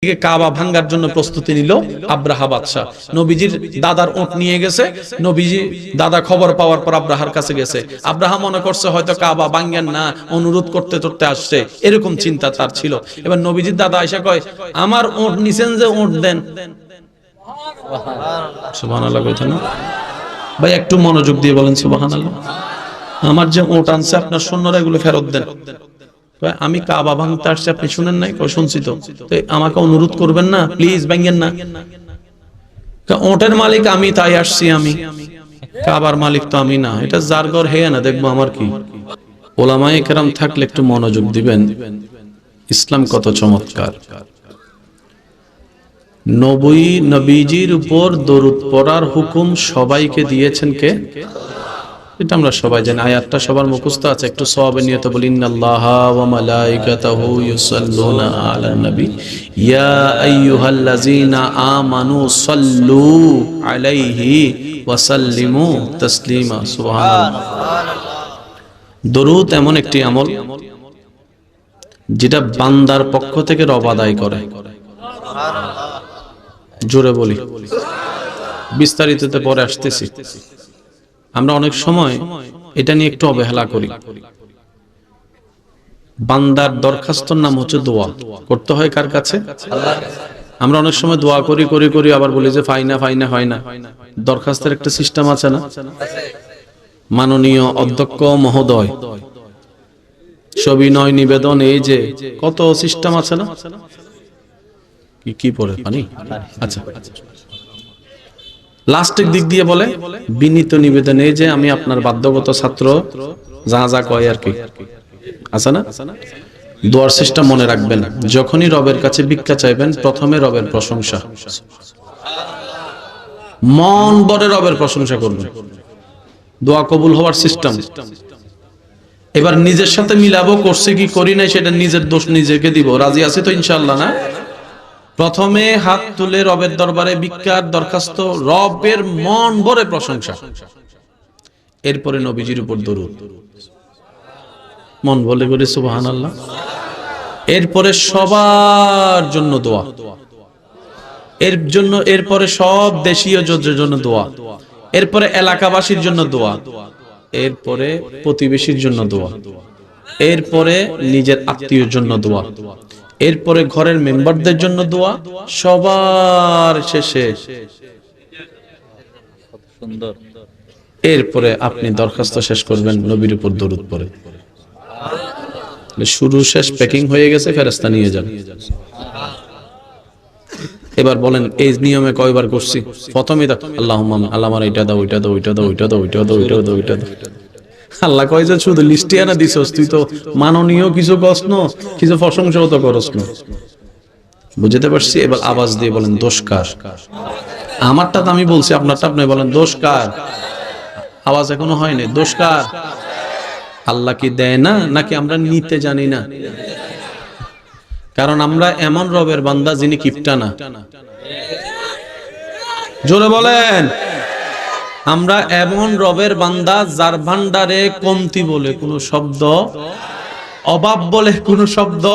কাবা ভাঙ্গার জন্য প্রস্তুতি নিল আব্রাহা বাদশা। নবীজির দাদার ওট নিয়ে গেছে, নবীজি দাদা খবর পাওয়ার পর আব্রাহার কাছে গেছে। আব্রাহা মনে করছে হয়তো কাবা ভাঙ্গেন না, অনুরোধ করতে করতে আসছে, এরকম চিন্তা তার ছিল। এবার নবীজির দাদা আয়েশা কয়, আমার ওট নিছেন যে ওট দেন। সুবহানাল্লাহ কইতেন না ভাই, একটু মনোযোগ দিয়ে বলেন সুবহানাল্লাহ। আমার যে ওট আনছে আপনার সৈন্যরা এগুলো ফেরত দেন। আমি কাবা ভাঙতে আসছি, আপনি শুনেন নাই? শুনছি তো, আমাকে অনুরোধ করবেন না প্লিজ, ভাঙেন না। ওটের মালিক আমি, তাই আসছি আমি, কাবার মালিক তো আমি না। এটা যার ঘর হে না, দেখবো আমার কি। ওলামায়ে কেরাম থাকলে একটু মনোযোগ দিবেন, ইসলাম কত চমৎকার। নবীজির উপর দরুদ পড়ার হুকুম সবাইকে দিয়েছেন কে? এটা আমরা সবাই জানি, আয়াতটা সবার মুখস্থ আছে। একটু সওয়াবে নিয়ত বলি, ইন্নাল্লাহা ওয়া মালাইকাতাহু ইউসাল্লুনা আলান নবী ইয়া আইয়ুহাল্লাযীনা আমানু সাল্লু আলাইহি ওয়া সাল্লিমু তাসলিমা। সুবহানাল্লাহ। দরুদ এমন একটি আমল যেটা বান্দার পক্ষ থেকে রব আদায় করে। জোরে বলি, বিস্তারিততে পরে আসতেছি। আমরা অনেক সময় এটা নিয়ে একটু অবহেলা করি। বান্দার দরখাস্তর নাম হচ্ছে দোয়া। করতে হয় কার কাছে? আল্লাহর কাছে। আমরা অনেক সময় দোয়া করি করি করি আবার বলি যে ফাইনা ফাইনা হয় না। দরখাস্তের একটা সিস্টেম আছে না? মাননীয় অধ্যক্ষ মহোদয়, সবিনয় নিবেদন, এই যে কত সিস্টেম আছে না? কি পড়ে পানি? আচ্ছা, লাস্টের দিক দিয়ে বলে বিনীত নিবেদন, এই যে আমি আপনার বাধ্যগত ছাত্র, যা যা কয় আর কি আছে না? দোয়ার সিস্টেম মনে রাখবেন। যখনই রবের কাছে ভিক্ষা চাইবেন, প্রথমে রবের প্রশংসা, মন ভরে রবের প্রশংসা করবেন। দোয়া কবুল হওয়ার সিস্টেম। এবার নিজের সাথে মিলাবো, করছি কি করি নাই সেটা নিজের দোষ নিজেকে দিব। রাজি আছি তো ইনশাআল্লাহ? না, প্রথমে হাত তুলে রবের দরবারে ভিক্ষার দরখাস্ত, রবের মন ভরে প্রশংসা, এরপরে নবীজির উপর দরুদ, মন বলে করে সুবহানাল্লাহ। এরপরে সবার জন্য দোয়া, এরপরে সব দেশীয় জন্য দোয়া, এরপরে এলাকাবাসীর জন্য দোয়া, এরপরে প্রতিবেশীর জন্য দোয়া, এরপরে নিজের আত্মীয়ের জন্য দোয়া, এরপরে ঘরের মেম্বারদের জন্য দোয়া, সবার শেষে এরপরে আপনি দরখাস্ত শেষ করবেন নবীর উপর দরুদ পড়ে। শুরু শেষ প্যাকিং হয়ে গেছে, ফেরেশতা নিয়ে যান। এবার বলেন এই নিয়মে কয়বার করছি? প্রথমে আল্লাহুম্মা আল্লাহ আমার এটা দাও, ওইটা দাও, ওইটা দাও, ওইটা দাও, ওইটা দাও, ওইটা দাও, ওইটা দাও। আল্লাহ কয় যে শুধু লিস্টিয়া না দিছস, তুই তো মাননীয় কিছু কস না, কিছু প্রশংসাও তো করস না। বুঝতে পারছি? এবার আওয়াজ দিয়ে বলেন দোষ কার? আমারটা তো আমি বলছি, আপনারটা আপনি বলেন দোষ কার? আওয়াজ এখনো হয়নি। দোষ কার? আল্লাহ কি দেয় না, নাকি আমরা নিতে জানি না? কারণ আমরা এমন রবের বান্দা যিনি কিপটা না। জোরে বলেন। আমরা এমন রবের বান্দা যার ভান্ডারে কমতি বলে কোনো শব্দ, অভাব বলে কোনো শব্দ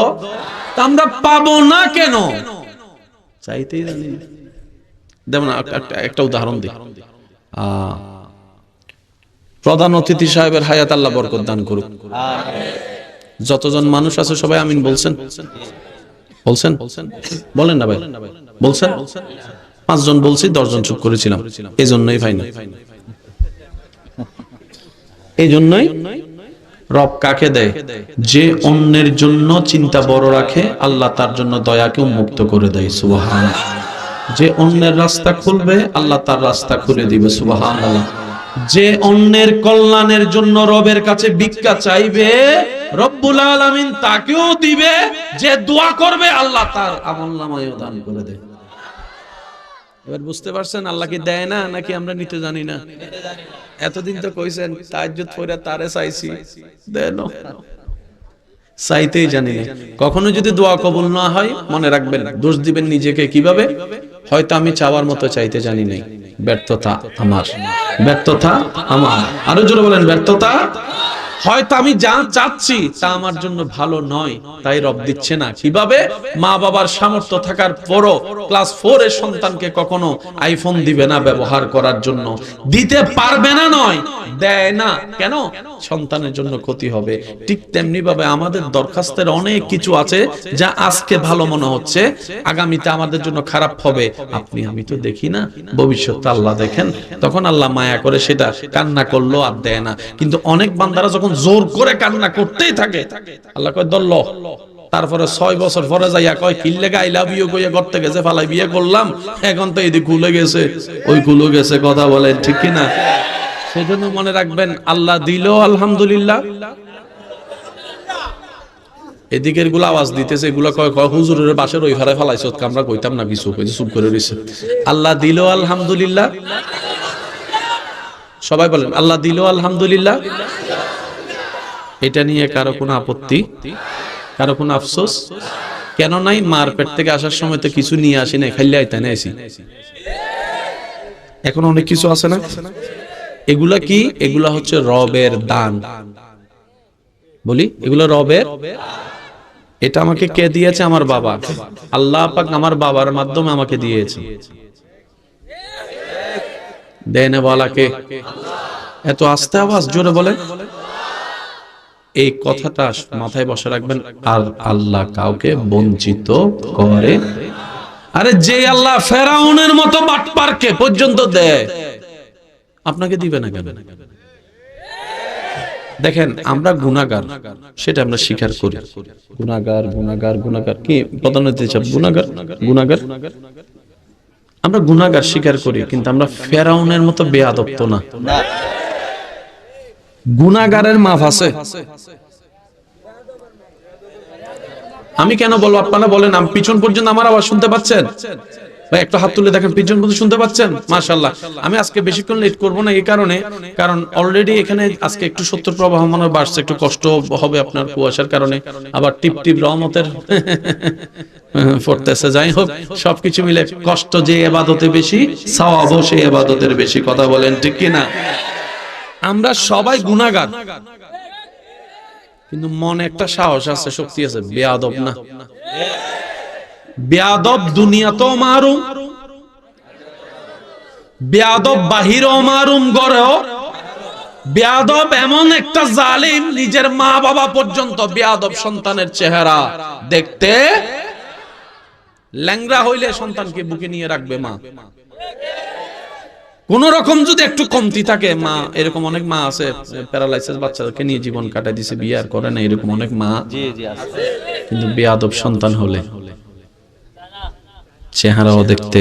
আমরা পাবো না। কেন? চাইতেই জানি না। দেখুন একটা উদাহরণ দিই। প্রধান অতিথি সাহেবের হায়াত আল্লাহ বরকত দান করুক। যতজন মানুষ আছে সবাই আমিন বলছেন? বলছেন? বলেন না ভাই, বলছেন? 5 জন বলছি, 10 জন চুপ করেছিলাম। এই জন্যই ভাই না, এই জন্যই রব কাকে দেয়? যে অন্যের জন্য চিন্তা বড় রাখে, আল্লাহ তার জন্য দয়াকে উন্মুক্ত করে দেয়। সুবহানাল্লাহ। যে অন্যের রাস্তা খুলবে, আল্লাহ তার রাস্তা খুলে দিবে। সুবহানাল্লাহ। যে অন্যের কল্যাণের জন্য রবের কাছে ভিক্ষা চাইবে, রব্বুল আলামিন তাকেও দিবে। যে দোয়া করবে, আল্লাহ তার আমলনামায় দান করে দেয়। এবার বুঝতে পারছেন আল্লাহ কি দেয় না, নাকি আমরা নিতে জানি না? এতদিন তো কইছেন তাহাজ্জুদ পড়ে তারে চাইছি, দেন চাইতেই জানি না। কখনো যদি দোয়া কবুল না হয়, মনে রাখবেন দোষ দিবেন নিজেকে। কিভাবে? হয়তো আমি চাওয়ার মতো চাইতে জানি নাই, ব্যর্থতা আমার, ব্যর্থতা আমার। আরো জোরে বলেন ব্যর্থতা। হয়তো আমি যা চাচ্ছি তা আমার জন্য ভালো নয়, তাই রব দিচ্ছে না। কিভাবে? মা বাবার সামর্থ্য থাকার পরও ক্লাস 4 এর সন্তানকে কখনো আইফোন দিবে না ব্যবহার করার জন্য, দিতে পারবে না নয়, দেয় না। কেন? সন্তানের জন্য ক্ষতি হবে। ঠিক তেমনি ভাবে আমাদের দরখাস্তের অনেক কিছু আছে যা আজকে ভালো মনে হচ্ছে, আগামীতে আমাদের জন্য খারাপ হবে। আপনি আমি তো দেখি না, ভবিষ্যৎ আল্লাহ দেখেন। তখন আল্লাহ মায়া করে সেটা কান্না করলো আর দেয় না। কিন্তু অনেক বান্দারা যখন জোর করে কান্না করতেই থাকে, আল্লাহ কয় দল্ল। তারপরে 6 বছর পরে যাইয়া কয় কিল্লেগা আই লাভ ইউ কইয়া করতে গেছে, ফালাই বিয়ে করলাম, এখন তো এদিকে খুলে গেছে, ওই খুলে গেছে। কথা বলেন ঠিক কি না? সেজন্য মনে রাখবেন, আল্লাহ দিল আলহামদুলিল্লাহ। এদিকের গুলো আওয়াজ দিতেছে, এগুলা কয় হুজুরের বাসের ওই ফারে ফালাইছ, আমরা কইতাম না কিছু, কইতে চুপ করে রইছে। আল্লাহ দিল আলহামদুলিল্লাহ। সবাই বলেন আল্লাহ দিল আলহামদুলিল্লাহ। এটা নিয়ে কারো কোনো আপত্তি, কারো কোনো আফসোস কেন নাই? মার পেট থেকে আসার সময় তো কিছু নিয়ে আসি না, খাইলে আইতা নেছি। এখন অনেক কিছু আছে না? এগুলা কি? এগুলা হচ্ছে রবের দান। বলি এগুলো রবের। এটা আমাকে কে দিয়েছে? আমার বাবা। আল্লাহ পাক আমার বাবার মাধ্যমে আমাকে দিয়েছে। দেনে ওয়ালাকে। এত আস্তে আওয়াজ, জোরে বলেন। এই কথাটা মাথায় বসে রাখবেন। আর আল্লাহ কাউকে বঞ্চিত করে। আরে যে আল্লাহ ফেরাউনের মতো বাটপারকে পর্যন্ত দেয়, আপনাকে দিবে না কেন? দেখেন, আমরা গুনাহগার, সেটা আমরা স্বীকার করি। গুনাহগার গুনাহগার গুনাহগার কি পদান্নতি চাপ? গুনাহগার গুনাহগার, আমরা গুনাহগার স্বীকার করি, কিন্তু আমরা ফেরাউনের মতো বেয়াদব তো না। গুনাহগারের মাফ আছে। আমি কেন বলবো? আপনারা বলেন। আমি পিছন পর্যন্ত আমার আওয়াজ শুনতে পাচ্ছেন? ভাই একটু হাত তুলে দেখেন, পিছন পর্যন্ত শুনতে পাচ্ছেন? মাশাআল্লাহ। আমি আজকে বেশিক্ষণ লেট করব না, এই কারণে, কারণ অলরেডি এখানে আজকে একটু সত্য প্রবাহ মনে বাড়ছে, একটু কষ্ট হবে আপনার কুয়াশার কারণে, আবার টিপ টিপ রহমতের পড়তেছে। যাই হোক, সবকিছু মিলে কষ্ট যে ইবাদতে বেশি, সওয়াবও সেই ইবাদতের বেশি। কথা বলেন ঠিক কি না? আমরা সবাই গুনাহগার, কিন্তু মনে একটা সাহস আছে, শক্তি আছে, বেয়াদব না। বেয়াদব দুনিয়াতেও মারুম, বেয়াদব বাহিরেও মারুম, গড়েও বেয়াদব। এমন একটা জালিম, নিজের মা বাবা পর্যন্ত বেয়াদব সন্তানের চেহারা দেখতে, ল্যাংড়া হইলে সন্তানকে বুকে নিয়ে রাখবে মা। কোন রকম যদি একটু কমতি থাকে মা, এরকম অনেক মা আছে প্যারালাইসিস বাচ্চাদেরকে নিয়ে জীবন কাটাই দিছে, বিয়ে আর করে না, এরকম অনেক মা। কিন্তু বেয়াদব সন্তান হলে চেহারাও দেখতে।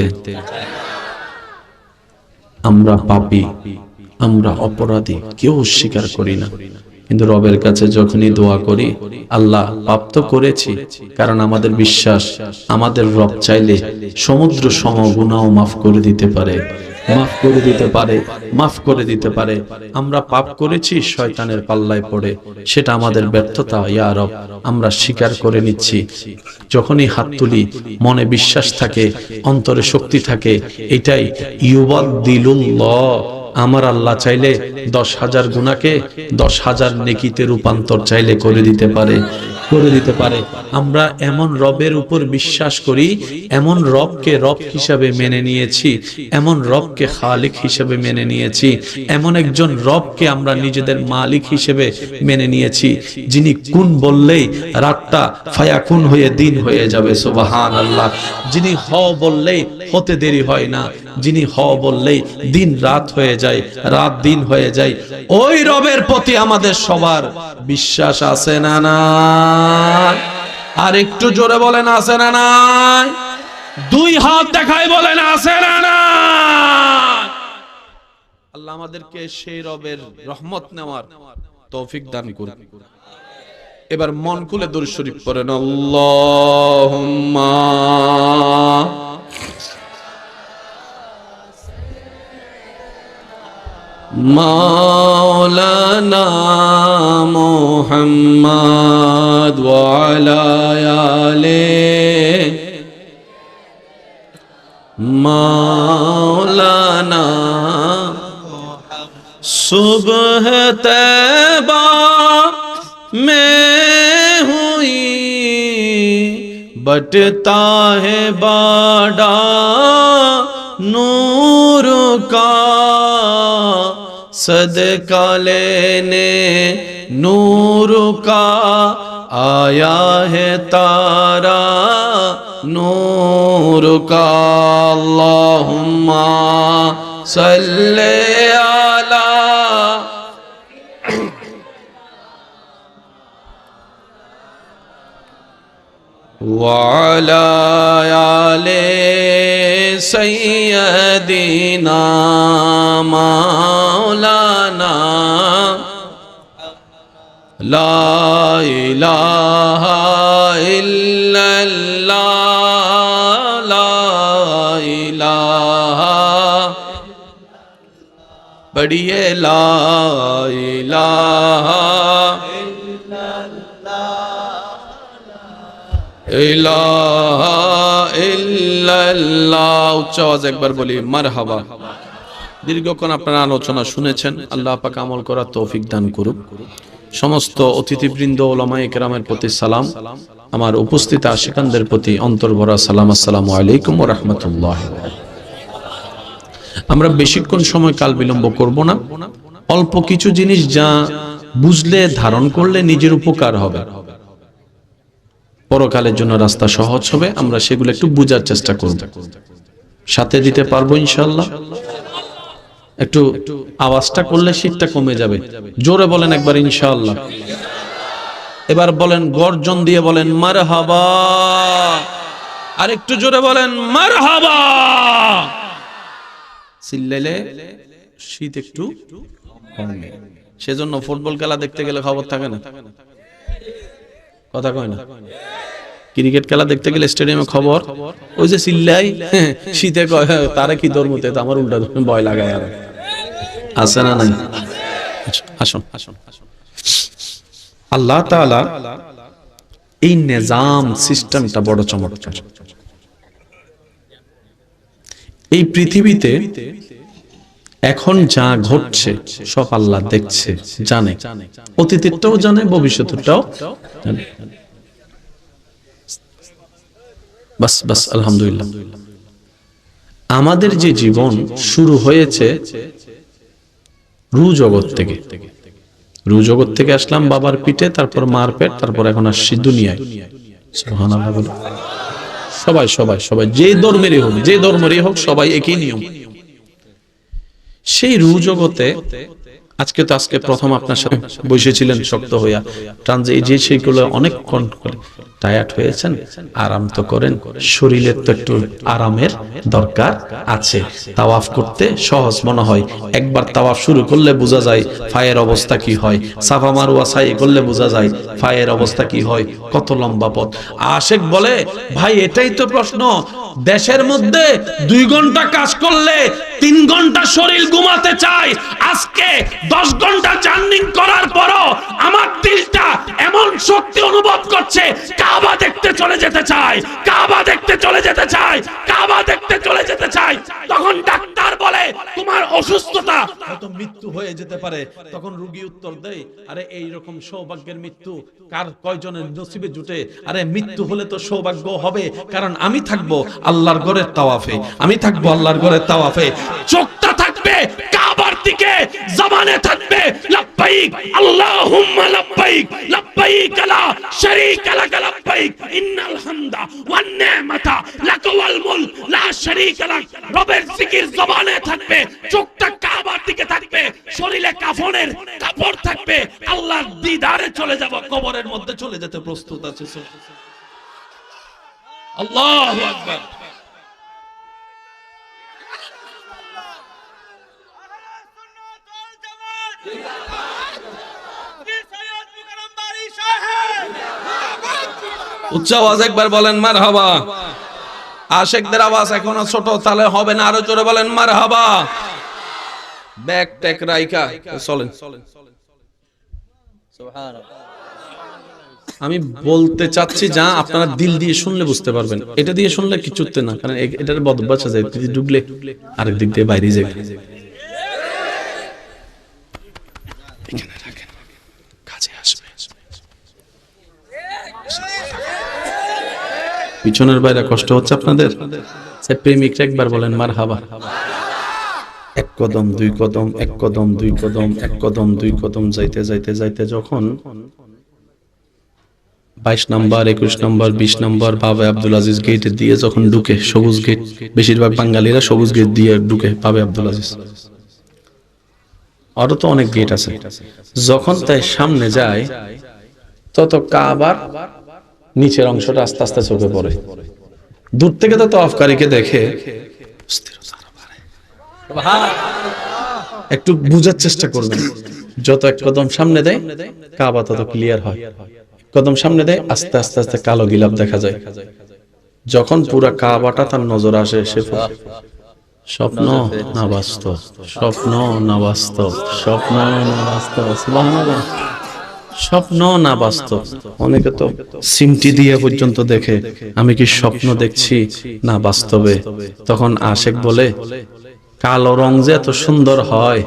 আমরা পাপী, আমরা অপরাধী, কেউ স্বীকার করি না, কিন্তু রবের কাছে যখনই দোয়া করি, আল্লাহ পাপ তো করেছি, কারণ আমাদের বিশ্বাস আমাদের রব চাইলে সমুদ্র সম গুনাহ মাফ করে দিতে পারে, মাফ করে দিতে পারে, মাফ করে দিতে পারে। আমরা পাপ করেছি শয়তানের পাল্লায় পড়ে, সেটা আমাদের ব্যর্থতা। ইয়া রব, আমরা স্বীকার করে নিচ্ছি। যখনই হাত তুলি, মনে বিশ্বাস থাকে, অন্তরে শক্তি থাকে, এটাই ইউবাদদিলুল্লাহ। আমার আল্লাহ চাইলে 10,000 গুনাহকে 10,000 নেকিতে রূপান্তর চাইলে করে দিতে পারে, করে দিতে পারে। আমরা এমন রবের উপর বিশ্বাস করি, এমন রবকে রব হিসাবে মেনে নিয়েছি, এমন রবকে খালিক হিসেবে মেনে নিয়েছি, এমন একজন রবকে আমরা নিজেদের মালিক হিসেবে মেনে নিয়েছি, যিনি কুন বললেই রাতটা ফায়াকুন হয়ে দিন হয়ে যাবে। সুবহানাল্লাহ। যিনি হ বললেই হতে দেরি হয় না, যিনি হ বললেই দিন রাত হয়ে যায়, রাত দিন হয়ে যায়। ওই রবের প্রতি আমাদের সবার বিশ্বাস আছে না নাই? আর একটু জোরে বলেন আছে না নাই? 2 হাত দেখাই বলেন আছে না নাই? আল্লাহ আমাদেরকে সেই রবের রহমত নেওয়ার তৌফিক দান করুন। এবার মন খুলে দরুদ শরীফ পড়েন। আল্লাহুম্মা মাওলানা মুহাম্মদ ওয়া আলা আলিহি মাওলানা সুবহ তৈবা बटता है बाड़ा नूर का, सदका लेने नूर का आया है तारा नूर का। अल्लाहुम्मा सल्ले अला वाला आले सय्यदिना मौलाना ला इलाहा इल्लल्लाह ला इलाहा पढ़िए ला इलाहा इलाहा इल्लल्लाह। উচ্চ আওয়াজ একবার বলি মারহাবা। দীর্ঘক্ষণ আপনারা আলোচনা শুনেছেন, আল্লাহ পাক আমল করার তৌফিক দান করুক। সমস্ত অতিথিবৃন্দ, ওলামায়ে কেরামের প্রতি সালাম, আমার উপস্থিত আশিকানদের প্রতি অন্তর্ভরা সালাম। আসসালামু আলাইকুম ওয়া রাহমাতুল্লাহ। আমরা বেশিক্ষণ সময় কাল বিলম্ব করব না। অল্প কিছু জিনিস যা বুঝলে, ধারণ করলে নিজের উপকার হবে, পরকালের জন্য রাস্তা সহজ হবে, আমরা সেগুলো একটু বুঝার চেষ্টা করব। সাথে দিতে পারবো ইনশাআল্লাহ? একটু আওয়াজটা করলে শীতটা কমে যাবে। জোরে বলেন একবার ইনশাআল্লাহ। এবার বলেন, গর্জন দিয়ে বলেন মারহাবা। আর একটু জোরে বলেন মারহাবা। চিল্লাইলে শীত একটু কমে। সেজন্য ফুটবল খেলা দেখতে গেলে খবর থাকে না, কথা কয় না। ক্রিকেট খেলা দেখতে গেলে স্টেডিয়ামে খবর, ওই যে চিল্লাই শীতে কয় তারা কি ধর্মতে, আমার উল্টা ভয় লাগায়। আর আছে না নাই? আসুন আসুন। আল্লাহ তাআলা এই নিজাম সিস্টেমটা বড় চমৎকার। এই পৃথিবীতে এখন যা ঘটছে সব আল্লাহ দেখছে, জানে, অতীতেরটাও জানে, ভবিষ্যতেরটাও জানে। বাস বাস আলহামদুলিল্লাহ। আমাদের যে জীবন শুরু হয়েছে রু জগৎ থেকে, রু জগৎ থেকে আসলাম বাবার পিঠে, তারপর মার পেট, তারপর এখন আসছি দুনিয়ায়। সুবহানাল্লাহ বলে। সবাই সবাই সবাই যে ধর্মেরই হোক, যে ধর্মেরই হোক, সবাই একই নিয়ম। সেই রু জগতে আজকে প্রথম আপনার সাথে বসেছিলেন শক্ত হইয়া, ট্রানজে যে সেইগুলো অনেক টায়ার্ড হয়েছেন, আরাম তো করেন, শরীরের তো একটু আরামের দরকার আছে। তাওয়াফ করতে সহজ মনে হয়, একবার তাওয়াফ শুরু করলে বোঝা যায় পায়ের অবস্থা কি হয়, সাফা মারওয়া সাই করলে বোঝা যায় পায়ের অবস্থা কি হয়, কত লম্বা পথ। আশেক বলে, ভাই এটাই তো প্রশ্ন, দেশের মধ্যে 2 ঘন্টা কাজ করলে 3 ঘন্টা শরীর ঘুমাতে চায়, আজকে 10 ঘন্টা জার্নি করার পরও আমার দিলটা এমন শক্তি অনুভব করছে, কাবা দেখতে চলে যেতে চায়, কাবা দেখতে চলে যেতে চায়, কাবা দেখতে চলে যেতে চায়। তখন ডাক্তার বলে তোমার অসুস্থতা হয়তো মৃত্যু হয়ে যেতে পারে। তখন রোগী উত্তর দেয়, আরে এই রকম সৌভাগ্যের মৃত্যু কার কয়জনের নসিবে জুটে? আরে মৃত্যু হলে তো সৌভাগ্য হবে, কারণ আমি থাকবো আল্লাহর ঘরের তাওয়াফে, আমি থাকবো আল্লাহর ঘরের তাওয়াফে। চোখটা থাকবে কাবার দিকে, জবানে থাকবে লাব্বাইক আল্লাহুম্মা লাব্বাইক, লাব্বাইক লা শারীকা লাক লাব্বাইক, ইন্নাল হামদা ওয়ান নি'মাতা লাক ওয়াল মুলক লা শারীকা লাক। রবের জিকির জবানে থাকবে, চোখটা কাবার দিকে থাকবে, শরীরে কাফনের কাপড় থাকবে, আল্লাহর দিদারে চলে যাব, কবরের মধ্যে চলে যেতে প্রস্তুত আছে। আল্লাহু আকবার। উচ্চ আওয়াজ একবার বলেন মারহাবা। আশেকদের আওয়াজ এখনো ছোট, তাহলে হবে না, আরো জোরে বলেন মারহাবা। ব্যাক টেক রাইকা চলেন। আমি বলতে চাচ্ছি যা আপনারা দিল দিয়ে শুনলে বুঝতে পারবেন, এটা দিয়ে শুনলে কিছুতে না, কারণ এটার বদভ্যাস আছে, ঢুকলে আরেক দিক দিয়ে বাইরে যাবে। কাজে আসবে। পিছনের বাইরে কষ্ট হচ্ছে আপনাদের? সে প্রেমিকরা একবার বলেন মারহাবা। এক কদম দুই কদম, এক কদম দুই কদম, এক কদম দুই কদম যাইতে যাইতে যাইতে যখন 22 নম্বর, 21 নম্বর, 20 নম্বর বাবা আব্দুল আজিজ গেট দিয়ে যখন ঢুকে, সবুজ গেট, বেশিরভাগ বাঙালিরা সবুজ গেট দিয়ে ঢুকে বাবা আব্দুল আজিজ, আরো তো অনেক গেট আছে। যখন তাই সামনে যায় তত কাবার নিচের অংশটা আস্তে আস্তে চোখে পড়ে। দূর থেকে তো তওয়াফকারীকে দেখে একটু বুঝার চেষ্টা করবেন, যত এক কদম সামনে দেয় কাবা তত ক্লিয়ার হয়। কদম সামনে দেয় আস্তে আস্তে আস্তে কালো গিলাপ দেখা যায়। যখন পুরা কাবাটা তার নজর আসে, সে স্বপ্ন না বাস্তব, স্বপ্ন না বাস্তব, স্বপ্ন না বাস্তব, সুবহানাল্লাহ, স্বপ্ন না বাস্তব। অনেকে তো সিমটি দিয়ে পর্যন্ত দেখে আমি কি স্বপ্ন দেখছি না বাস্তবে। তখন আশেক বলে কালো রং যে এত সুন্দর হয়,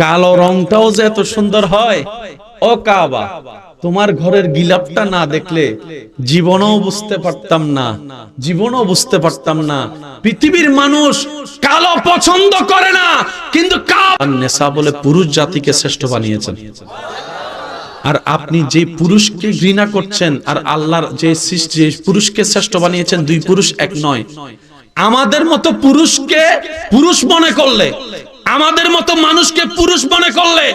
কালো রংটাও যে এত সুন্দর হয়, ও কাবা তোমার ঘরের গিলাপটা না দেখলে জীবনও বুঝতে পারতাম না, জীবনও বুঝতে পারতাম না। পৃথিবীর মানুষ কালো পছন্দ করে না, কিন্তু নেশা বলে পুরুষ জাতিকে শ্রেষ্ঠ বানিয়েছেন। আর আপনি যে পুরুষকে ঘৃণা করছেন আর আল্লাহর যে পুরুষকে শ্রেষ্ঠ বানিয়েছেন, দুই পুরুষ এক নয়। আমাদের মতো পুরুষকে পুরুষ মনে করলে, আমাদের মতো মানুষকে পুরুষ মনে করলে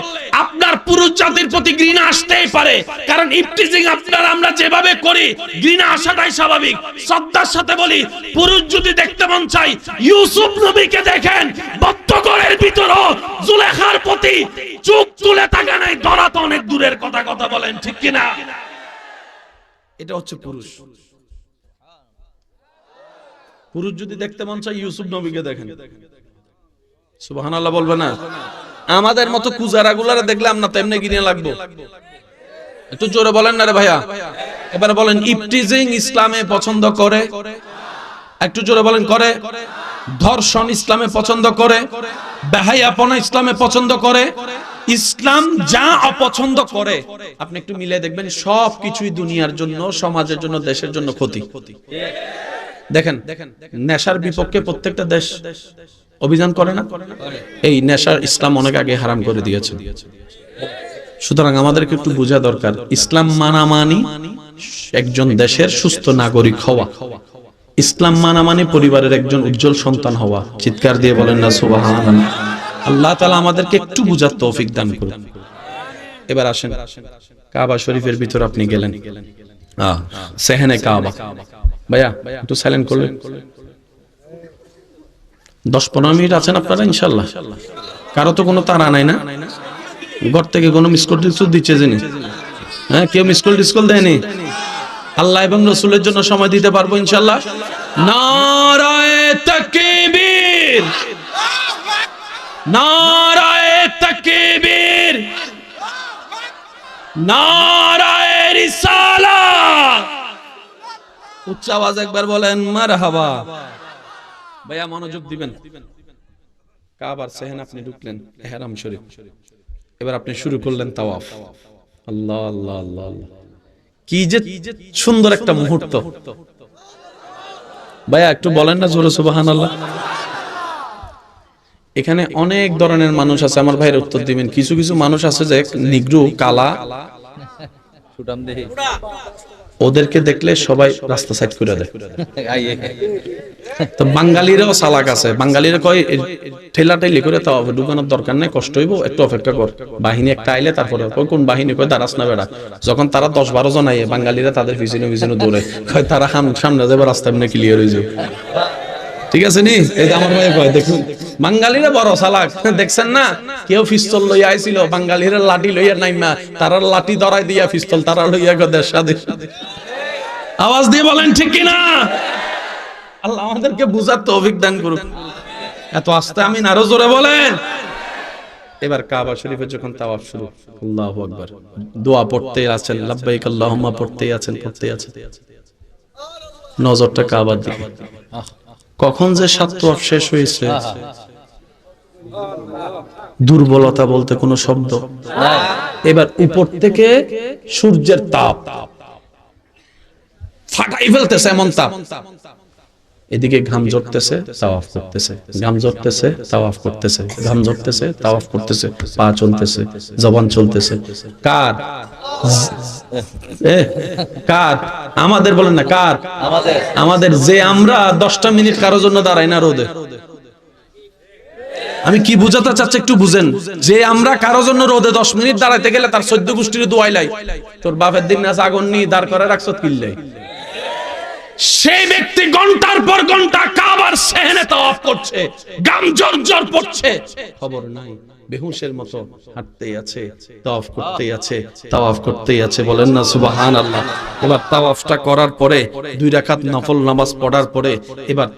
আপনার পুরুষ জাতির প্রতি ঘৃণা আসতেই পারে। কারণ ইফতিজিং আপনারা আমরা যেভাবে করি, ঘৃণা আসাটাই স্বাভাবিক। শ্রদ্ধার সাথে বলি, পুরুষ যদি দেখতে মন চাই, ইউসুফ নবীকে দেখেন, বদ্ধঘরের ভিতরও জুলেখার প্রতি চোখ তুলে তাকায় নাই, ধরা তো অনেক দূরের কথা। কথা বলেন ঠিক কিনা? এটা হচ্ছে পুরুষ। পুরুষ যদি দেখতে মন চাই, ইউসুফ নবীকে দেখেন। সুবহানাল্লাহ বলবে না? আমাদের মতো কুজারাগুলারে দেখলে আমরা তেমনি ঘৃণা লাগবো। একটু জোরে বলেন না রে ভাইয়া। এবার বলেন, ইফতিজিং ইসলামে পছন্দ করে? একটু জোরে বলেন, করে? ধর্ষণ ইসলামে পছন্দ করে? বেহায়াপনা ইসলামে পছন্দ করে? ইসলাম যা অপছন্দ করে আপনি একটু মিলে দেখবেন, সব কিছুই দুনিয়ার জন্য, সমাজের জন্য, দেশের জন্য ক্ষতি। দেখেন, নেশার বিপক্ষে প্রত্যেকটা দেশ অভিযান করে না? এই নেশা ইসলাম অনেক আগে হারাম করে দিয়েছে। সুতরাং আমাদেরকে একটু বোঝা দরকার, ইসলাম মানা মানি একজন দেশের সুস্থ নাগরিক হওয়া, ইসলাম মানা মানি পরিবারের একজন উজ্জ্বল সন্তান হওয়া। চিৎকার দিয়ে বলেন না সুবহানাল্লাহ। আল্লাহ তাআলা আমাদেরকে একটু বুঝার তৌফিক দান করুন। এবার আসেন, কাবা শরীফের ভিতর আপনি গেলেন, সেহেনে কাবা। ভাইয়া একটু সাইলেন্ট করলেন। 10-15 মিনিট আছেন আপনারা ইনশাআল্লাহ? কারো তো কোনো তাড়া নাই না? ঘর থেকে কোনো মিসকল টিসকল দিচ্ছে জানি? হ্যাঁ, কেউ মিসকল টিসকল দেয়নি? আল্লাহ এবং রাসূলের জন্য সময় দিতে পারবো ইনশাআল্লাহ? নারায়ে তাকবীর, নারায়ে তাকবীর, নারায়ে রিসালাত। উচ্চ আওয়াজ একবার বলেন মারহাবা। ভাইয়া মনোযোগ দিবেন। কাবার সেহেন আপনি ঢুকলেন, ইহরাম শরীফ। এবার আপনি শুরু করলেন তাওয়াফ। আল্লাহ আল্লাহ আল্লাহ আল্লাহ, কি যে সুন্দর একটা মুহূর্ত। ভাইয়া একটু বলেন না জোরে সুবহানাল্লাহ। এখানে অনেক ধরনের মানুষ আছে, আমার ভাইয়ের উত্তর দিবেন। কিছু কিছু মানুষ আছে যে নিগ্রো, কালা, ওদেরকে দেখলে সবাই রাস্তা সাইড করে দেয়। তো বাঙালিরাও চালাক আছে, বাঙালিরা কয় ঠেলা ঠেলি করে তাও ঢুকানোর দরকার নেই, কষ্ট হইব, একটু অপেক্ষা কর, বাহিনী একটা আইলে তারপরে। কোন বাহিনী? কয় দাঁড়াস না বেড়া। যখন তারা 10-12 জন আইয়ে, বাঙালিরা তাদের পিছনে পিছনে দৌড়ে, কয় তারা সামনে যাবে, রাস্তা এমনি ক্লিয়ার হয়ে যাবে। ঠিক আছে নি? এই যে আমার ভাই কয়, দেখুন বাঙালিরা বড় চালাক, দেখছেন না? কেউ পিস্তল লইয়া আইছিল, বাঙালিরা লাঠি লইয়া নাইমা, তারা লাঠি ধরাই দিয়া পিস্তল তারা লইয়া গদের সাথে। আওয়াজ দিয়ে বলেন ঠিক কিনা? আল্লাহ আমাদেরকে বুঝার তৌফিক দান করুন। এত আস্তে আমিন, আরো জোরে বলেন। এবার কাবা শরীফে যখন তাওয়াফ শুরু, আল্লাহু আকবার, দোয়া পড়তে আছেন, লাব্বাইক আল্লাহুম্মা পড়তে আছেন, নজরটা কাবার দিকে। কখন যে সাত তাওয়াফ শেষ হয়েছে, দুর্বলতা বলতে কোনো শব্দ নাই। এবার উপর থেকে সূর্যের তাপ, ফাটাই ফেলতেছে এমন তাপ, এদিকে ঘাম ঝরতেছে তাওয়াফ করতেছে, ঘাম ঝরতেছে তাওয়াফ করতেছে, ঘাম ঝরতেছে তাওয়াফ করতেছে, পা চলতেছে, জবান চলতেছে। কার? কার? আমাদের বলেন না কার? আমাদের। যে আমরা 10টা মিনিট কারোর জন্য দাঁড়াই না রোদে। আমি কি বুঝাতে চাচ্ছি একটু বুঝেন, যে আমরা কারোর জন্য রোদে 10 মিনিট দাঁড়াইতে গেলে তার 14 গোষ্ঠীর দোয়াইলাই, তোর বাপের দিন না আগুন নি দাঁড় করে রাখছত কিল্লাই। সেই ব্যক্তি ঘন্টার পর ঘন্টা কাবার সেহনে তাওয়াফ করছে, গাম জর্জর পড়ছে, খবর নাই, বেহুশের মতো হাঁটতেই আছে, তাওয়াফ করতেই আছে, তাওয়াফ করতেই আছে। বলেন না সুবহানাল্লাহ। এবার তাওয়াফটা করার পরে 2 রাকাত নফল নামাজ পড়ার পরে এবার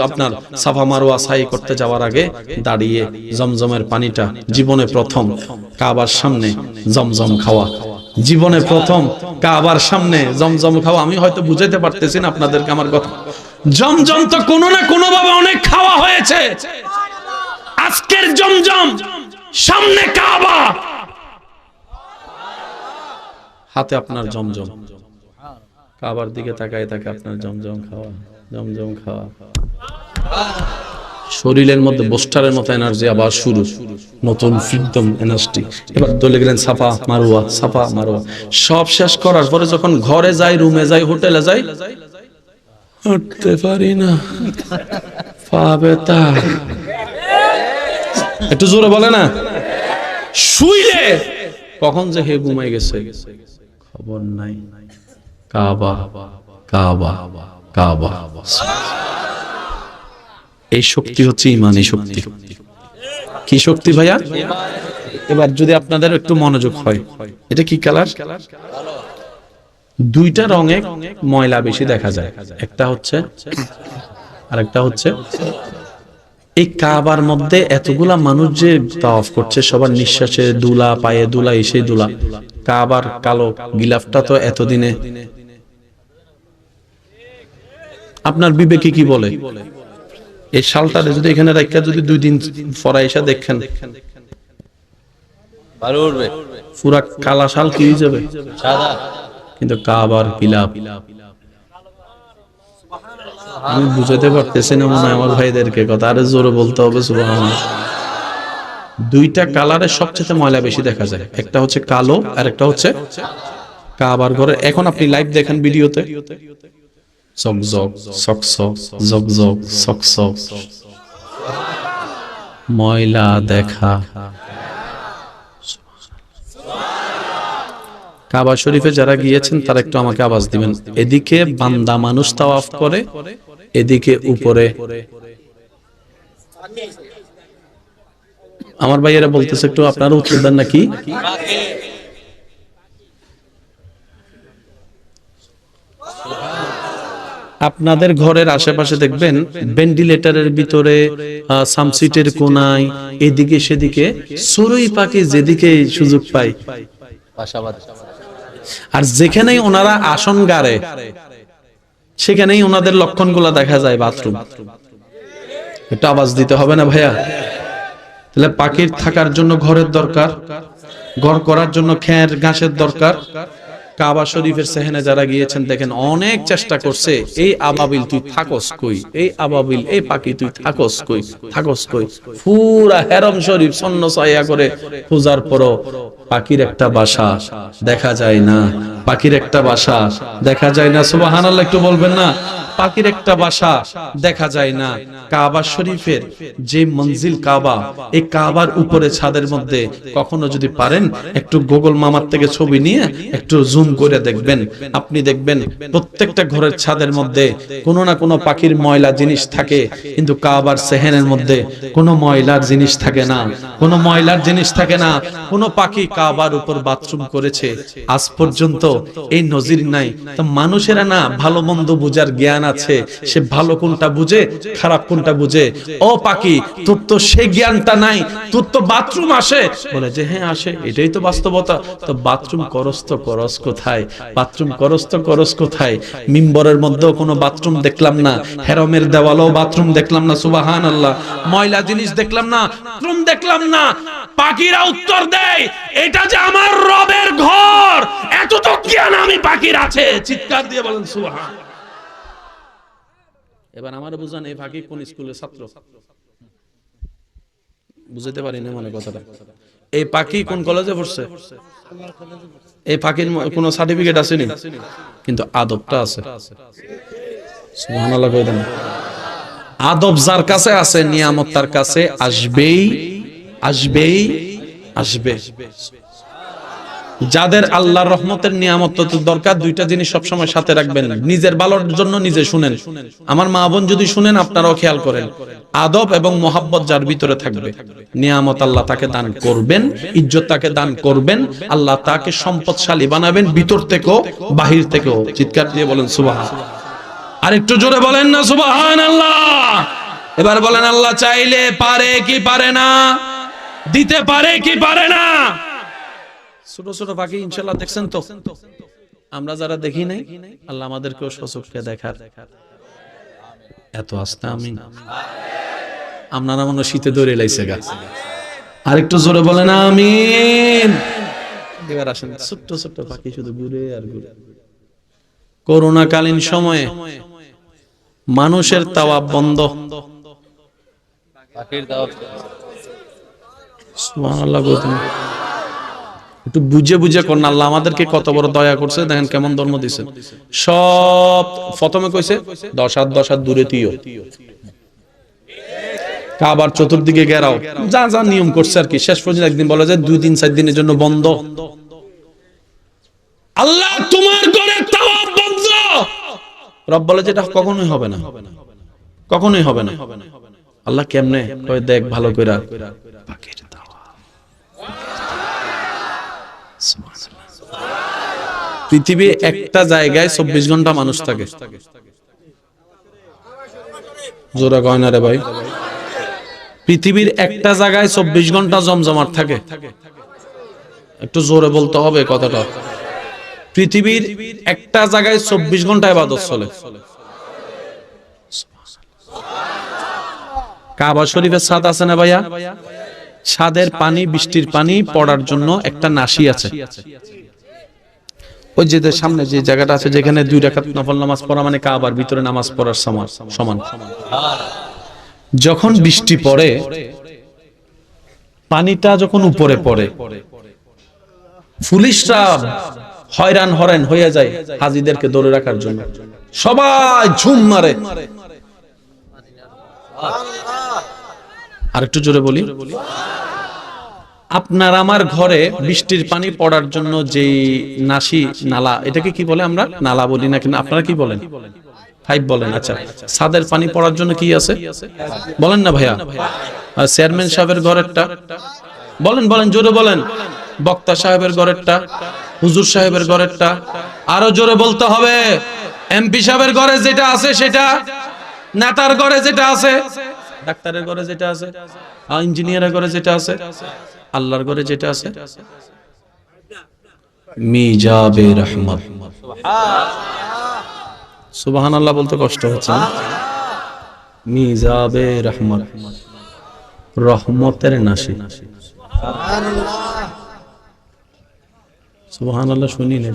আপনার সাফা মারওয়া সাই করতে যাওয়ার আগে দাঁড়িয়ে জমজমের পানিটা, জীবনে প্রথম কাবার সামনে জমজম খাওয়া, জীবনে প্রথম কাবার সামনে জমজম খাওয়া। আমি হয়তো বুঝাইতে পারতেছি না আপনাদেরকে আমার কথা। জমজম তো কোনো না কোনো ভাবে অনেক খাওয়া হয়েছে, আজকের জমজম সামনে কাবা, হাতে আপনার জমজম, কাবার দিকে তাকায় তাকায় আপনার জমজম খাওয়া, জমজম খাওয়া। শরীরের মধ্যে বোস্টারের মতো এনার্জি আবার শুরু, নতুন ফ্রিডম এনার্জি। এবার দলে গেলেন সাফা মারওয়া, সাফা মারওয়া সব শেষ করার পরে যখন ঘরে যাই, রুমে যাই, হোটেলে যাই, উঠতে পারি না, পা ব্যথা। একটু জোরে বলে না, শুইলে কখন যে হে ঘুমাই গেছে খবর নাই। কাবা কাবা কাবা, এই শক্তি হচ্ছে ইমানি শক্তি। কি শক্তি ভাইয়া? এবার যদি আপনাদের একটু মনোযোগ হয়, এটা কি কালার? 2টা রঙে ময়লা বেশি দেখা যায়, একটা হচ্ছে আর একটা হচ্ছে। এই কাবার মধ্যে এতগুলা মানুষ যে তাওয়াফ করছে, সবার নিঃশ্বাসে দুলা, পায়ে দুলা, এসে দুলা। কাবার কালো গিলাফটা তো এতদিনে আপনার বিবেকে কি বলে? এই শালটারে যদি এখানে রাখা যদি 2 দিন পরে এসে দেখেন ভালো উঠবে, পুরা কালা শাল কি হয়ে যাবে? সাদা। কিন্তু কাবার গিলাফ আমি বুঝাতে পারতেছি না মনে হয় আমার ভাইদেরকে, কথা আরো জোরে বলতে হবে সুবহানাল্লাহ। 2টা কালারে সবচেয়ে ময়লা বেশি দেখা যায়, একটা হচ্ছে কালো আর একটা হচ্ছে কাবার ঘরে। এখন আপনি লাইভ দেখেন ভিডিওতে, জকজক সকসক, জকজক সকসক, ময়লা দেখা। কাবা শরীফে যারা গিয়েছেন তারা একটু আমাকে আওয়াজ দিবেন। এদিকে বান্দা মানুষ তাওয়াফ করে, এদিকে উপরে আমার ভাইয়েরা বলতেছে একটু আপনারা উত্তর দেন নাকি? আপনাদের ঘরের আশেপাশে দেখবেন ভেন্টিলেটরের ভিতরে, সামসিটের কোনায়, এদিকে সেদিকে চড়ুই পাখি যেদিকে সুযোগ পায়, আর যেখানেই ওনারা আসন গাড়ে সেখানেই ওনাদের লক্ষণগুলো দেখা যায়। বাথরুম। একটু আওয়াজ দিতে হবে না ভাইয়া? তাহলে পাখির থাকার জন্য ঘরের দরকার, ঘর করার জন্য খের ঘাসের দরকার। কাবা শরীফের সেহেনে যারা গিয়েছেন দেখেন অনেক চেষ্টা করছে, এই আবাবিল তুই থাকস কই, এই আবাবিল, এই পাখি তুই থাকস কই, থাকস কই। পুরা হেরম শরীফ সন্ন ছায়া করে পূজার পরও পাখির একটা বাসা দেখা যায় না, পাখির একটা বাসা দেখা যায় না। সুবহানাল্লাহ একটু বলবেন না? পাখির একটা বাসা দেখা যায় না। কাবা শরীফের যে মঞ্জিল কাবা, এই কাবার উপরে ছাদের মধ্যে কখনো যদি পারেন একটু গুগল মামার থেকে ছবি নিয়ে একটু জুম করে দেখবেন, আপনি দেখবেন প্রত্যেকটা ঘরের ছাদের মধ্যে কোনো না কোনো পাখির ময়লা জিনিস থাকে, কিন্তু কাবার সেহেনের মধ্যে কোনো ময়লার জিনিস থাকে না, কোনো ময়লার জিনিস থাকে না। কোনো পাখি কাবার উপর বাথরুম করেছে আজ পর্যন্ত এই নজির নাই। তো মানুষেরা না ভালো মন্দ বোঝার জ্ঞান আছে, সে ভালো কোনটা বুঝে খারাপ কোনটা বুঝে। ও পাখি, তোর তো সেই জ্ঞানটা নাই, তোর তো বাথরুম আসে, বলে যে হ্যাঁ আসে, এটাই তো বাস্তবতা। তো বাথরুম করস কোথায়? বাথরুম করস কোথায়? মিম্বরের মধ্যেও কোনো বাথরুম দেখলাম না, হেরমের দেওয়ালেও বাথরুম দেখলাম না, সুবহানাল্লাহ, ময়লা জিনিস দেখলাম না, বাথরুম দেখলাম না। পাখিরা উত্তর দেয়, এটা যে আমার রবের ঘর, এত তো জ্ঞান আমি পাখির আছে, চিৎকার দিয়ে বলেন সুবহান। এবার আমারে বুঝান, এই পাখি কোন স্কুলের ছাত্র? বুঝতে পারি না মানে কথাটা। এই পাখি কোন কলেজে পড়ছে? এই পাখির কোনো সার্টিফিকেট আছে নি, কিন্তু আদবটা আছে। সুবহানাল্লাহ কই দেন। আদব যার কাছে আছে, নিয়ামত তার কাছে আসবেই আসবেই আসবে। যাদের আল্লাহর রহমতের নিয়ামত তো দরকার, দুইটা জিনিস সবসময় সাথে রাখবেন, নিজের ভালোর জন্য নিজে শুনেন। আমার মা বোন যদি শুনেন, আপনারাও খেয়াল করেন, আদব এবং মোহাব্বত যার ভিতরে থাকবে, নিয়ামত আল্লাহ তাকে দান করবেন, ইজ্জত তাকে দান করবেন, আল্লাহ তাকে সম্পদশালী বানাবেন, ভিতর থেকেও বাহির থেকেও। চিৎকার দিয়ে বলেন সুবহান। আর একটু জোরে বলেন না সুবহানাল্লাহ। এবার বলেন, আল্লাহ চাইলে পারে কি পারে না? দিতে পারে কি পারে না? ছোট ছোট পাখি ইনশাআল্লাহ দেখছেন তো, আমরা যারা দেখি নাই, আল্লাহ আমাদেরকেও সচক্ষে দেখার এত আস্থা। আমিন। আপনারা মনে শীতে ধরে লাইছে গা, আর একটু জোরে বলেন আমিন। এবার আসেন, ছোট্ট ছোট্ট পাখি শুধু ঘুরে আর ঘুরে। করোনা কালীন সময়ে মানুষের তাওয়াব বন্ধ, পাখির তাওয়াব। সুবহানাল্লাহ। একটু বুঝে বুঝে কোন আল্লাহ আমাদেরকে কত বড় দয়া করছে, দেখেন কেমন ধর্ম দিছে। সব প্রথমে কইছে 10 হাত দূরে তিও, কাবার চতুর্দিকে ঘেরাও, যা যা নিয়ম করছে আর কি। শেষ পর্যন্ত একদিন বলা যায় 2-3-4 দিনের জন্য বন্ধ। আল্লাহ তোমার ঘরে তাওয়াব বন্ধ। রব বলে যে এটা কখনোই হবে না, কখনোই হবে না। আল্লাহ কেমনে কয়, দেখ ভালো কইরা, পাখির তাওয়াব। পৃথিবী একটা জায়গায় 24 ঘন্টা মানুষ থাকে। জোরা কয় না রে ভাই। পৃথিবীর একটা জায়গায় 24 ঘন্টা জমজমাট থাকে। একটু জোরে বলতে হবে কথাটা। পৃথিবীর একটা জায়গায় 24 ঘন্টা ইবাদত চলে। কাবা শরীফের ছাদ আছে না ভাইয়া? ছাদের পানি, বৃষ্টির পানি পড়ার জন্য একটা নাসি আছে। ওই যে সামনে যে জায়গাটা আছে, যেখানে 2 রাকাত নফল নামাজ পড়া মানে কাবার ভিতরে নামাজ পড়ার সমান। যখন বৃষ্টি পড়ে, পানিটা যখন উপরে পড়ে, পুলিশরা হয়রান হরেন হয়ে যায় হাজিদেরকে ধরে রাখার জন্য। সবাই ঝুম মারে। আরেকটু জোরে বলি, আপনার আমার ঘরে বৃষ্টির পানি পড়ার জন্য যে নাসি, নালা, এটাকে কি বলে? আমরা নালা বলি না, কিন্তু আপনারা কি বলেন? পাইপ বলেন। আচ্ছা, ছাদের পানি পড়ার জন্য কি আছে বলেন না ভাইয়া? চেয়ারম্যান সাহেবের ঘরেরটা বলেন, বলেন জোরে বলেন। বক্তা সাহেবের ঘরেরটা, হুজুর সাহেবের ঘরেরটা, আরো জোরে বলতে হবে। এমপি সাহেবের ঘরে যেটা আছে সেটা, নেতার ঘরে যেটা আছে, ডাক্তারের ঘরে যেটা আছে, ইঞ্জিনিয়ারের ঘরে যেটা আছে, আল্লাহর ঘরে যেটা আছে, মিজাবে রহমত। সুবহানাল্লাহ বলতে কষ্ট হচ্ছে না? মিজাবে রহমত, রহমতের নাসি। সুবহানাল্লাহ শুনি না?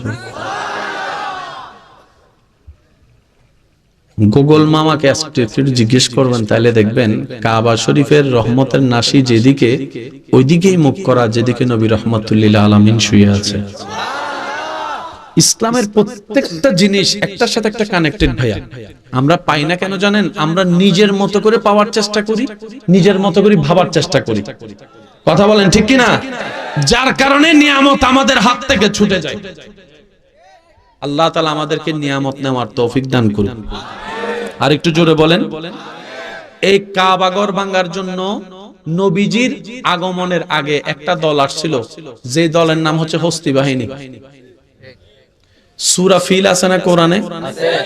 গুগল মামাকে একটু জিজ্ঞেস করবেন, তাহলে দেখবেন কাবা শরীফের রহমতের নাসি যেদিকে, ওইদিকেই মুখ করা যেদিকে নবী রাহমাতুল্লিল আলামিন শুয়ে আছে। ইসলামের প্রত্যেকটা জিনিস একটার সাথে একটা কানেক্টেড ভাইয়া। আমরা পাই না কেন জানেন? আমরা নিজের মতো করে পাওয়ার চেষ্টা করি, নিজের মতো করে ভাবার চেষ্টা করি। কথা বলেন ঠিক কি না? যার কারণে নিয়ামত আমাদের হাত থেকে ছুটে যায়। আল্লাহ তাআলা আমাদেরকে নিয়ামত নেওয়ার তৌফিক দান করুন। আর একটু জোরে বলেন। এই কাবা ঘর ভাঙার জন্য নবীজির আগমনের আগে একটা দল আসছিল, যে দলের নাম হচ্ছে হস্তি বাহিনী। সূরা ফিল আছে না কোরআনে?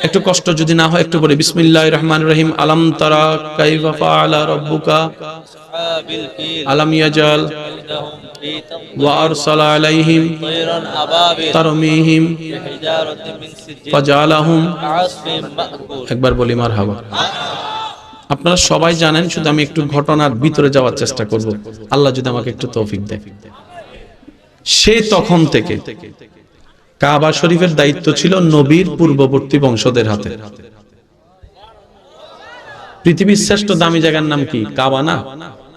একটু কষ্ট যদি না হয় একটু পড়ি। বিসমিল্লাহির রহমানির রহিম। আলাম তারা কাইফা ফাআলা রাব্বুকা আসহাবিল ফিল আলাম ইয়াজাল ইন্নাহুম ফি ওয়া আরসালা আলাইহিম তায়রান আবাবিল তারমিহিম বিহিজারাতিন মিন সিজিল ফাজালাহুম। কআসফিন মাকুল। একবার বলি মারহাবা। আপনারা সবাই জানেন, শুধু আমি একটু ঘটনার ভিতরে যাওয়ার চেষ্টা করব, আল্লাহ যদি আমাকে একটু তৌফিক দেয়। সে তখন থেকে কাবা শরীফের দায়িত্ব ছিল নবীর পূর্ববর্তী বংশধর হাতে। পৃথিবীর শ্রেষ্ঠ দামি জায়গার নাম কি? কাবা না?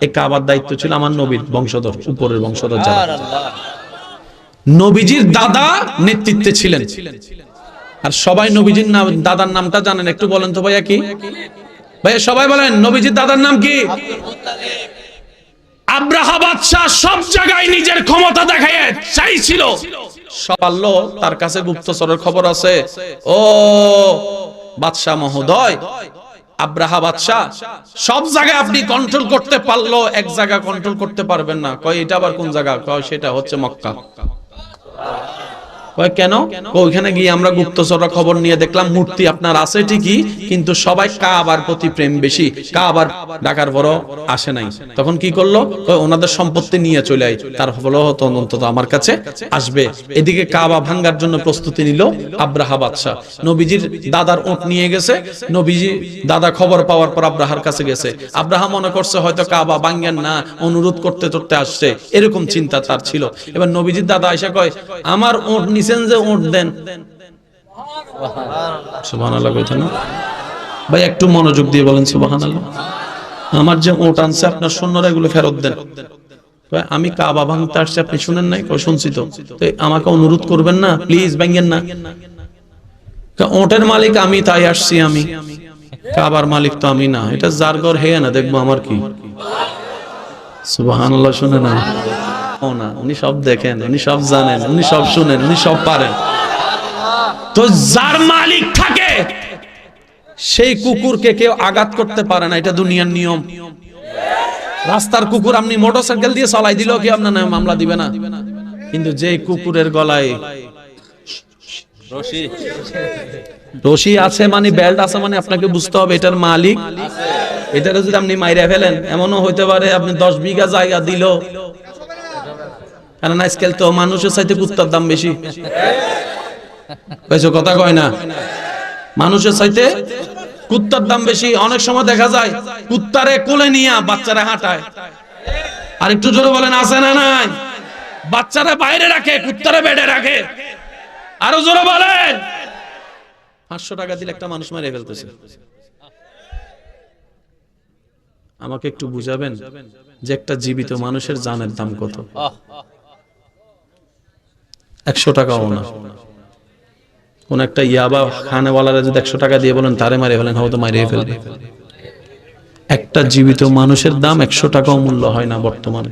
এই কাবার দায়িত্ব ছিল আমার নবীর বংশধর, উপরের বংশধর যারা। সুবহানাল্লাহ। নবীজির দাদা নেতৃত্বে ছিলেন। আর সবাই নবীজির দাদার নামটা জানেন? একটু বলেন তো ভাইয়া, কি ভাইয়া সবাই বলেন নবীজির দাদার নাম কি? আব্রাহা বাদশা সব জায়গায় নিজের ক্ষমতা দেখায় চাইছিল, সব পারলো, তার কাছে গুপ্তচরের খবর আছে। ও বাদশা মহোদয়, আব্রাহা বাদশা সব জায়গায় আপনি কন্ট্রোল করতে পারলো, এক জায়গা কন্ট্রোল করতে পারবেন না। কয় এটা আবার কোন জায়গা? কয় সেটা হচ্ছে মক্কা। কয় কেন? ওইখানে গিয়ে আমরা গুপ্তচররা খবর নিয়ে দেখলাম মূর্তি আপনার আছে ঠিকই, কিন্তু সবাই কাবার প্রতি প্রেম বেশি, কাবার ডাকার বড় আসে নাই। তখন কি করলো? ওনাদের সম্পত্তি নিয়ে চলে আয়, তার হলো অন্তত আমার কাছে আসবে। এদিকে কাবা ভাঙ্গার জন্য প্রস্তুতি নিল আব্রাহা বাদশা। নবীজির দাদার উট নিয়ে গেছে, নবীজি দাদা খবর পাওয়ার পর আব্রাহার কাছে গেছে। আব্রাহা মনে করছে হয়তো কাবা ভাঙ্গেন না, অনুরোধ করতে করতে আসছে, এরকম চিন্তা তার ছিল। এবার নবীজির দাদা আয়েশা কয়, আমার উট নিছেন যে উট দেন। সুবহানাল্লাহ কইতেন না ভাই? একটু মনোযোগ দিয়ে বলেন সুবহানাল্লাহ। আমার যে উট আনছে আপনার সৈন্যরা এগুলো ফেরত দেন। আমি কাবা ভাঙতে আসছি, আপনি শুনেন নাই? কই শুনছি তো। আমাকে অনুরোধ করবেন না প্লিজ, ভাঙেন না। উটের মালিক আমি, তাই আসছি আমি, কাবার মালিক তো আমি না। এটা যার ঘর হেয়া না দেখবো আমার কি। সুবহানাল্লাহ। শুনে না ও না, উনি সব দেখেন, উনি সব জানেন, উনি সব শুনেন, উনি সব পারেন। তো যার মালিক থাকে সেই কুকুরকে কেউ আঘাত করতে পারে না, এটা দুনিয়ার নিয়ম। রাস্তার কুকুর আপনি মোটরসাইকেল দিয়ে চালাই দিলেও কি আপনার নামে মামলা দিবে না? কিন্তু যে কুকুরের গলায় রশি রশি আছে মানে বেল্ট আছে মানে আপনাকে বুঝতে হবে এটার মালিক। এটারে যদি আপনি মাইরা ফেলেন, এমনও হইতে পারে আপনি 10 বিঘা জায়গা দিল, কারণ আজকাল তো মানুষের চাইতে কুত্তার দাম বেশি। কথা কয় না? মানুষের চাইতে কুত্তার দাম বেশি। অনেক সময় দেখা যায় কুত্তারে কোলে নিয়ে বাচ্চারা হাঁটায়। আর একটু জোরে বলেন আছে না নাই? বাচ্চারা বাইরে রাখে, কুত্তারে বেডে রাখে। আরো জোরে বলেন। 500 টাকা দিলে একটা মানুষ মেরে ফেলতেছে। আমাকে একটু বুঝাবেন যে একটা জীবিত মানুষের জানের দাম কত? 100 টাকাও না। কোন একটা ইয়াবা খানেওয়ালারা যদি 100 টাকা দিয়ে বলেন তারে মারিয়ে ফেলেন, হয়তো মারিয়ে ফেলবে। একটা জীবিত মানুষের দাম 100 টাকাও মূল্য হয় না বর্তমানে।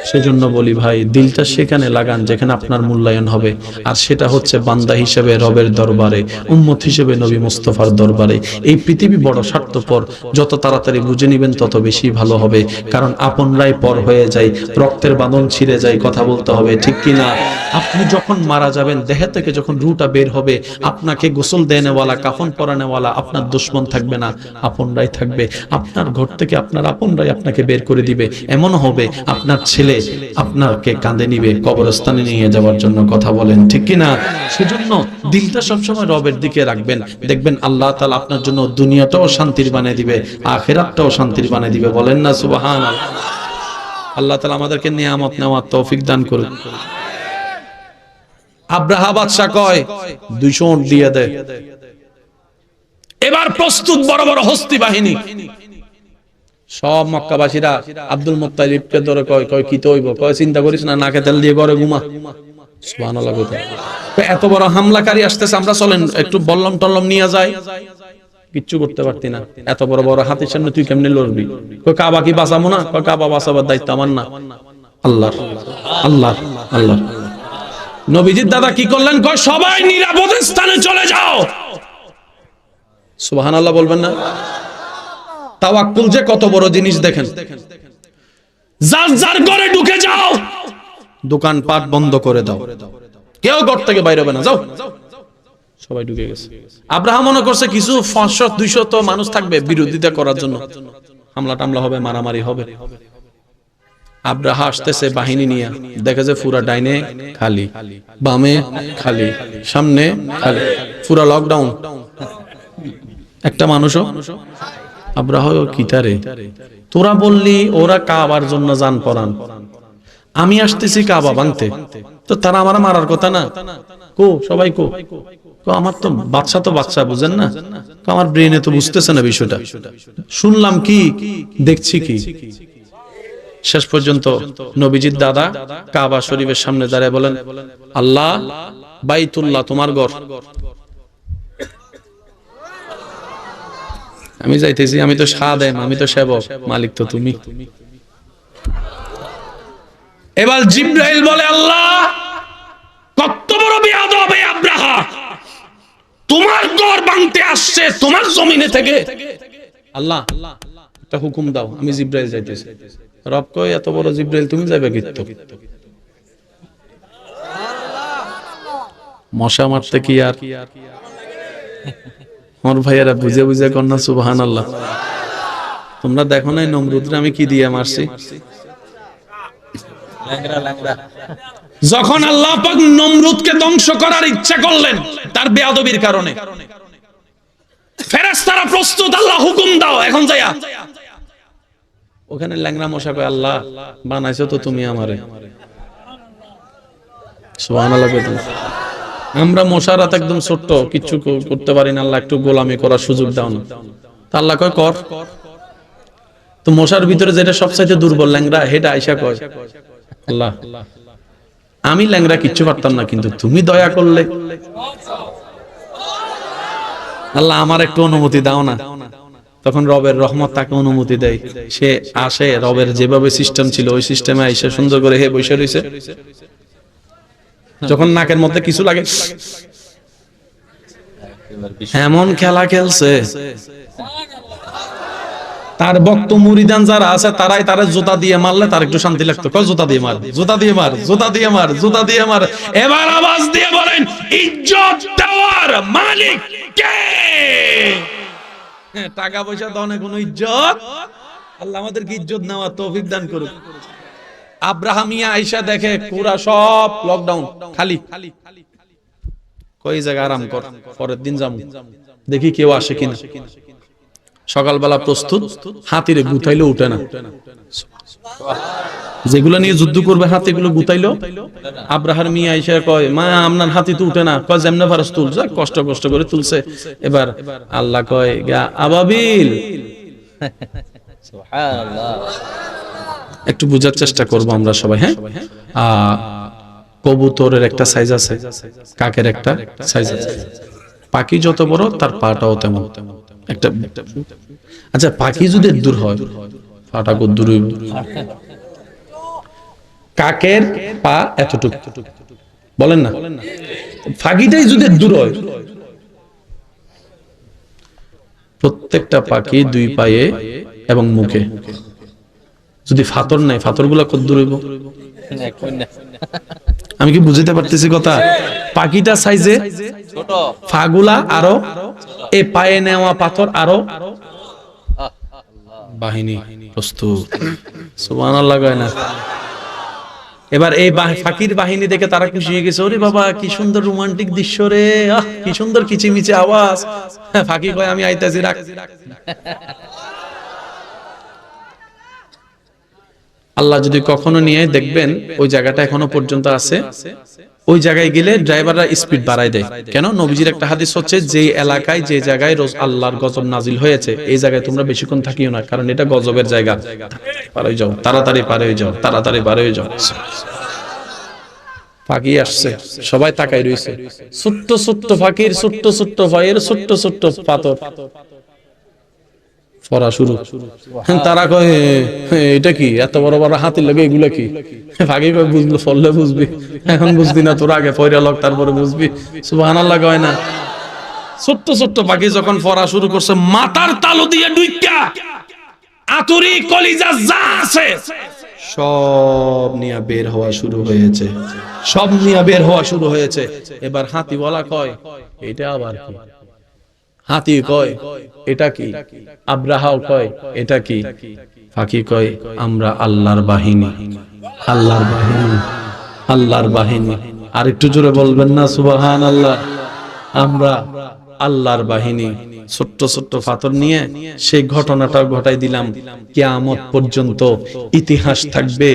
সেজন্য বলি ভাই, দিলটা সেখানে লাগান যেখানে আপনার মূল্যায়ন হবে, আর সেটা হচ্ছে বান্দা হিসেবে রবের দরবারে, উম্মত হিসেবে নবী মুস্তাফার দরবারে। এই পৃথিবী বড় স্বার্থপর, যত তাড়াতাড়ি বুঝে নিবেন তত বেশি ভালো হবে। কারণ আপনরাই পর হয়ে যায়, রক্তের বাঁধন ছিঁড়ে যায়, কথা বলতে হবে ঠিক কিনা? আপনি যখন মারা যাবেন, দেহ থেকে যখন রুটা বের হবে, আপনাকে গোসল দেনেওয়ালা, কাফন পরানেওয়ালা আপনার দুশমন থাকবে না, আপনরাই থাকবে। আপনার ঘর থেকে আপনার আপনরাই আপনাকে বের করে দিবে। এমন হবে আপনার ছেলে আপনাকে কাঁধে নিবে কবরস্থানে নিয়ে যাওয়ার জন্য, কথা বলেন ঠিক কিনা? সেজন্য দিলটা সবসময় রবের দিকে রাখবেন, দেখবেন আল্লাহ তাআলা আপনার জন্য দুনিয়াটাও শান্তির বানিয়ে দিবে, আখিরাতটাও শান্তির বানিয়ে দিবে। বলেন না সুবহানাল্লাহ। আল্লাহ তাআলা আমাদেরকে নিয়ামত নেওয়ার তৌফিক দান করুন। আব্রাহা বাদশা কয় 200 উট দিয়ে দেয়। এবার প্রস্তুত বড় বড় হস্তি বাহিনী। সব মক্কাবাসীরা আব্দুল মুত্তালিবকে ধরে কয় কি তো হইব? কয় চিন্তা করিস না, নাকে তেল দিয়ে ঘরে ঘুমা। সুবহানাল্লাহ। এত বড় হামলাকারী আসতেছে, আমরা চলেন একটু বল্লম টল্লম নিয়ে যাই। কিচ্ছু করতে পারতি না, এত বড় বড় হাতির সামনে তুই কেমনে লড়বি? কয় কাবা কি বাঁচাবো না? কয় কাবা বাঁচাবার দায়িত্ব আমার না, আল্লাহর। আল্লাহ আল্লাহ। নবীজির দাদা কি করলেন? কয় সবাই নিরাপদ স্থানে চলে যাও। সুবহানাল্লাহ বলবেন না? তাওয়াক্কুল যে কত বড় জিনিস দেখেন। যার যার ঘরে ঢুকে যাও, দোকানপাট বন্ধ করে দাও, কেউ ঘর থেকে বাইরে হবে না, যাও। সবাই ঢুকে গেছে। আব্রাহাম মনে করছে কিছু 500-200 মানুষ থাকবে বিরোধিতা করার জন্য, হামলা টামলা হবে, মারামারি হবে। আব্রাহা আসতেছে বাহিনী নিয়ে, দেখে যে পুরা ডাইনে খালি, বামে খালি, সামনে খালি, পুরা লকডাউন, একটা মানুষও। আব্রাহা কিতারে, তোরা বললি ওরা কাবার জন্য জান পরান, আমি আসতেছি কাবা ভাঙতে, তো তারা আমার মারার কথা না। কো সবাই কো, আমার তো বাচ্চা বুঝেন না, আমার ব্রেনে তো বুঝতেছে না বিষয়টা, শুনলাম কি দেখছি কি। শেষ পর্যন্ত নবীজির দাদা কাবা শরীফের সামনে দাঁড়িয়ে বলেন, আল্লাহ বাইতুল্লাহ তোমার ঘর, আমি যাইতেছি, আমি তো খাদেম, আমি তো সেবক, মালিক তো তুমি। এবার জিবরাইল বলে, আল্লাহ কত বড় বেয়াদব এই আব্রাহা, তোমার ঘর ভাঙতে আসছে তোমার জমিনে থেকে। আল্লাহ একটা হুকুম দাও, আমি জিবরাইল যাইতেছি। রব কই, এত বড় জিবরাইল তুমি যাবে কিত্ত? মশা মারতে কি আর আমার ভাইয়েরা বুঝে বুঝে কন্যা সুবহানাল্লাহ। তোমরা দেখো নাই নমরুদরে আমি কি দিয়ে মারছি? যখন আল্লাহ পাক নমরুদকে ধ্বংস করার ইচ্ছা করলেন তার বেয়াদবির কারণে, ফেরেশতারা প্রস্তুত, আল্লাহ হুকুম দাও এখন যায়া। ওখানে ল্যাংড়া মশা কয়, আল্লাহ বানাইছো তো তুমি আমারে। সুবহানাল্লাহ। আমরা মশারাত একদম ছোট্ট, কিচ্ছু করতে পারি না, আল্লাহ একটু গোলামি করার সুযোগ দাও না। তা আল্লাহ কয় কর। তো মশার ভিতরে যেটা সবচাইতে দুর্বল ল্যাংড়া, হেটা আইসা কয়, আল্লাহ আমি ল্যাংড়া কিচ্ছু পারতাম না, কিন্তু তুমি দয়া করলে আল্লাহ আমার একটু অনুমতি দাও না। তখন রবের রহমত তাকে অনুমতি দেয়, সে আসে, রবের যেভাবে সিস্টেম ছিল ওই সিস্টেমে আইসা সুন্দর করে হে বসে রয়েছে। যখন নাকের মধ্যে কিছু লাগে, এমন খেলা খেলছে, তার ভক্ত মুরিদান যারা আছে তারাই তারা জুতা দিয়ে মারলে তার একটু শান্তি লাগতো। কয় জুতা দিয়ে মার, জুতা দিয়ে মার, জুতা দিয়ে মার, জুতা দিয়ে মার। এবার আওয়াজ দিয়ে বলেন, ইজ্জত দেওয়ার মালিক কে? টাকা পয়সা দনে কোনো ইজ্জত, আল্লাহ আমাদেরকে ইজ্জত নেওয়ার তৌফিক দান করুক। আব্রাহামিয়া আয়েশা দেখে পুরা সব লকডাউন খালি, কই জায়গা আরাম কর, পরের দিন যাবো, দেখি কেউ আসে কিনা। সকালবেলা প্রস্তুত, হাতিরে গুতাইলো উঠে না, যেগুলো নিয়ে যুদ্ধ করবে হাতিগুলো গুতাইলো। আব্রাহার মিয়া আয়েশা কয়, মা আপনার হাতি তো উঠে না। কয় যেমনে পারস তুল, যা কষ্ট কষ্ট করে তুলছে। এবার আল্লাহ কয়, গা আবাবিল। সুবহানাল্লাহ। একটু বুঝার চেষ্টা করব আমরা সবাই, হ্যাঁ। কবুতরের একটা সাইজ আছে, কাকের একটা সাইজ আছে, পাখি যত বড় তার পাটাও তেমন একটা। আচ্ছা, পাখি যদি দূর হয় পাটা কত দূর হইব? কাকের পা এতটুকু, বলেন না? পাখিটাই যদি দূর হয়, প্রত্যেকটা পাখি দুই পায়ে এবং মুখে, যদি ফাতর নাই, ফাতরগুলা কত দূর হইব? আমি কি বুঝতে পারতেছি কথা? পাখিটা সাইজে ছোট, ফাগুলা আরো, এই পায়ে নেওয়া পাথর আরো। বাহিনী প্রস্তুত, সুবহানাল্লাহ কয় না? এবার এই ফাকির বাহিনী দেখে তারা খুশি হয়ে গেছে, ওরে বাবা কি সুন্দর রোমান্টিক দৃশ্য রে, আহ কি সুন্দর কিচিমিচি আওয়াজ। ফাকি কয়, আমি আইতাছি, রাখ। আল্লাহ যদি কখনো নিয়ে দেখবেন ওই জায়গাটা এখনো পর্যন্ত আছে, ওই জায়গায় গেলে ড্রাইভাররা স্পিড বাড়ায় দেয়। কেন? নবীজির একটা হাদিস হচ্ছে, যে এলাকায় যে জায়গায় রোজ আল্লাহর গজব নাজিল হয়েছে এই জায়গায় তোমরা বেশিক্ষণ থাকিও না, কারণ এটা গজবের জায়গা। পার হয়ে যাও, তাড়াতাড়ি পার হয়ে যাও, তাড়াতাড়ি পার হয়ে যাও। ফাঁকি আসছে, সবাই তাকাই রয়েছে, ছোট্ট ছোট্ট ফাঁকির, ছোট্ট ছোট্ট ফাঁয়ের, ছোট্ট ছোট্ট পাথর পড়া শুরু। তারা কয়, এটা কি এত বড় বড় হাতির লাগে, এগুলা কি? ফাঁকি কয়, বুঝলো ফললে বুঝবি, এখন বুঝবি না, তোর আগে পয়রা লোক তারপরে বুঝবি। সুবহানাল্লাহ কয় না? ছোট্ট ছোট্ট পাখি যখন পড়া শুরু করছে, মাথার তালু দিয়ে ডুইকা আতুরি কলিজা যা আছে সব নিয়ে বের হওয়া শুরু হয়েছে, সব নিয়ে বের হওয়া শুরু হয়েছে। এবার হাতিওয়ালা কয় এটা আবার কি, হাতি কয় এটা কি, আব্রাহাও কয় এটা কি, ফাঁকি কয় আমরা আল্লাহর বাহিনী, আল্লাহর বাহিনী, আল্লাহর বাহিনী। আর একটু জোরে বলবেন না সুবহানাল্লাহ? আমরা আল্লাহর বাহিনী। ছোট্ট ছোট্ট পাথর নিয়ে সেই ঘটনাটা ঘটাই দিলাম। কিয়ামত পর্যন্ত ইতিহাস থাকবে,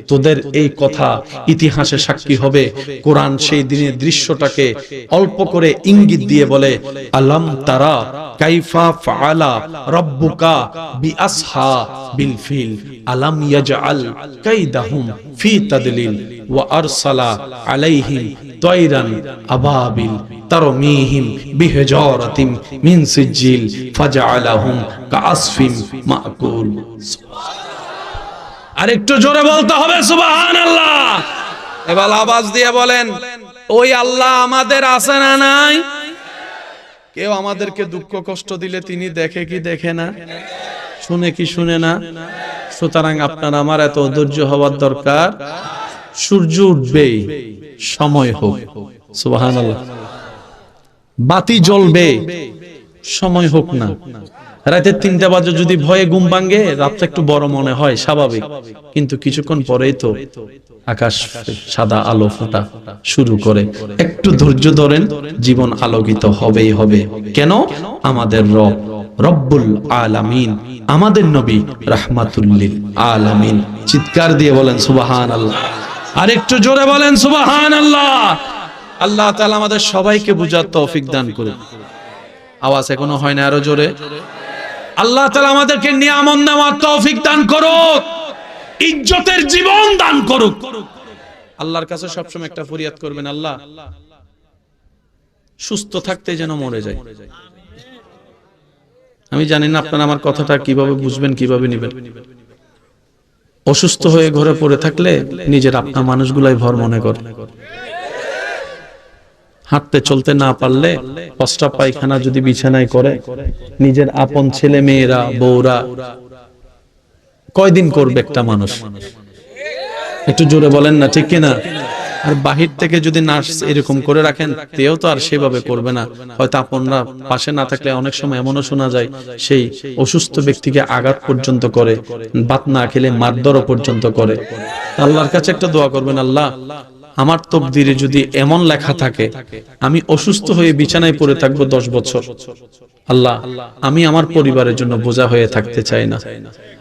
তোদের এই কথা ইতিহাসে সাক্ষী হবে। কোরআন সেই দিনের দৃশ্যটাকে অল্প করে ইঙ্গিত দিয়ে বলে, আলাম তারা কাইফা ফাআলা রাব্বুকা বিআসহাবিল ফিল আলাম ইয়াজআল কাইদাহুম ফি তাদলিল ওয়া আরসালা আলাইহিম তায়রান আবাবিল তারমিহিম বিহিজারাতিন মিন সিজিল ফাজআলাহুম কাআসফিন মাকুল। আরেকটু জোরে বলতে হবে সুবহানাল্লাহ। এবার আওয়াজ দিয়ে বলেন, ওই আল্লাহ আমাদের আছে না নাই? কেউ আমাদেরকে দুঃখ কষ্ট দিলে তিনি দেখে কি দেখে না, শুনে কি শুনে না? সুতরাং আপনার আমার এত ধৈর্য হওয়ার দরকার। সূর্য উঠবে, সময় হোক, সুবহানাল্লাহ। বাতি জ্বলবে, সময় হোক না। রাতে 3টা বাজে যদি ভয়ে ঘুম ভাঙে, রাতটা একটু বড় মনে হয়, স্বাভাবিক। কিন্তু কিছুক্ষণ পরেই তো আকাশ সাদা আলো ফোটা শুরু করে। একটু ধৈর্য ধরেন, জীবন আলোকিত হবেই হবে। কেন? আমাদের রব রব্বুল আলামিন, আমাদের নবী রাহমাতুল লিল আলামিন। চিৎকার দিয়ে বলেন সুবহানাল্লাহ। আর একটু জোরে বলেন সুবহানাল্লাহ। আল্লাহ তাআলা আমাদের সবাইকে বুঝার তৌফিক দান করুন। আওয়াজ এখনো হয় না, আরো জোরে। আল্লাহ তাআলা আমাদেরকে নিয়ামত নেওয়ার তৌফিক দান করুক, ইজ্জতের জীবন দান করুক। আল্লাহর কাছে সবসময় একটা ফরিয়াদ করবেন, আল্লাহ সুস্থ থাকতে যেন মরে যায়। আমি জানি না আপনারা আমার কথাটা কিভাবে বুঝবেন, কিভাবে নেবেন। অসুস্থ হয়ে ঘরে পড়ে থাকলে নিজের আপনা মানুষগুলাই ভর মনে করে। হাঁটতে চলতে না পারলে, প্রস্রাব পায়খানা যদি বিছানায় করে, নিজের আপন ছেলে মেয়েরা বউরা কয়দিন করবে একটা মানুষ? একটু জোরে বলেন না, ঠিক কিনা? আর বাহির থেকে যদি নার্স এরকম করে রাখেন, তেও তো আর সেভাবে করবে না। হয়তো আপনারা পাশে না থাকলে অনেক সময় এমনও শোনা যায়, সেই অসুস্থ ব্যক্তিকে আঘাত পর্যন্ত করে, ভাত না খেলে মারধরও পর্যন্ত করে। আল্লাহর কাছে একটা দোয়া করবেন, আল্লাহ আমার তকদিরে যদি এমন লেখা থাকে আমি অসুস্থ হয়ে বিছানায় পড়ে থাকবো 10 বছর, আল্লাহ আমি আমার পরিবারের জন্য বোঝা হয়ে থাকতে চাই না।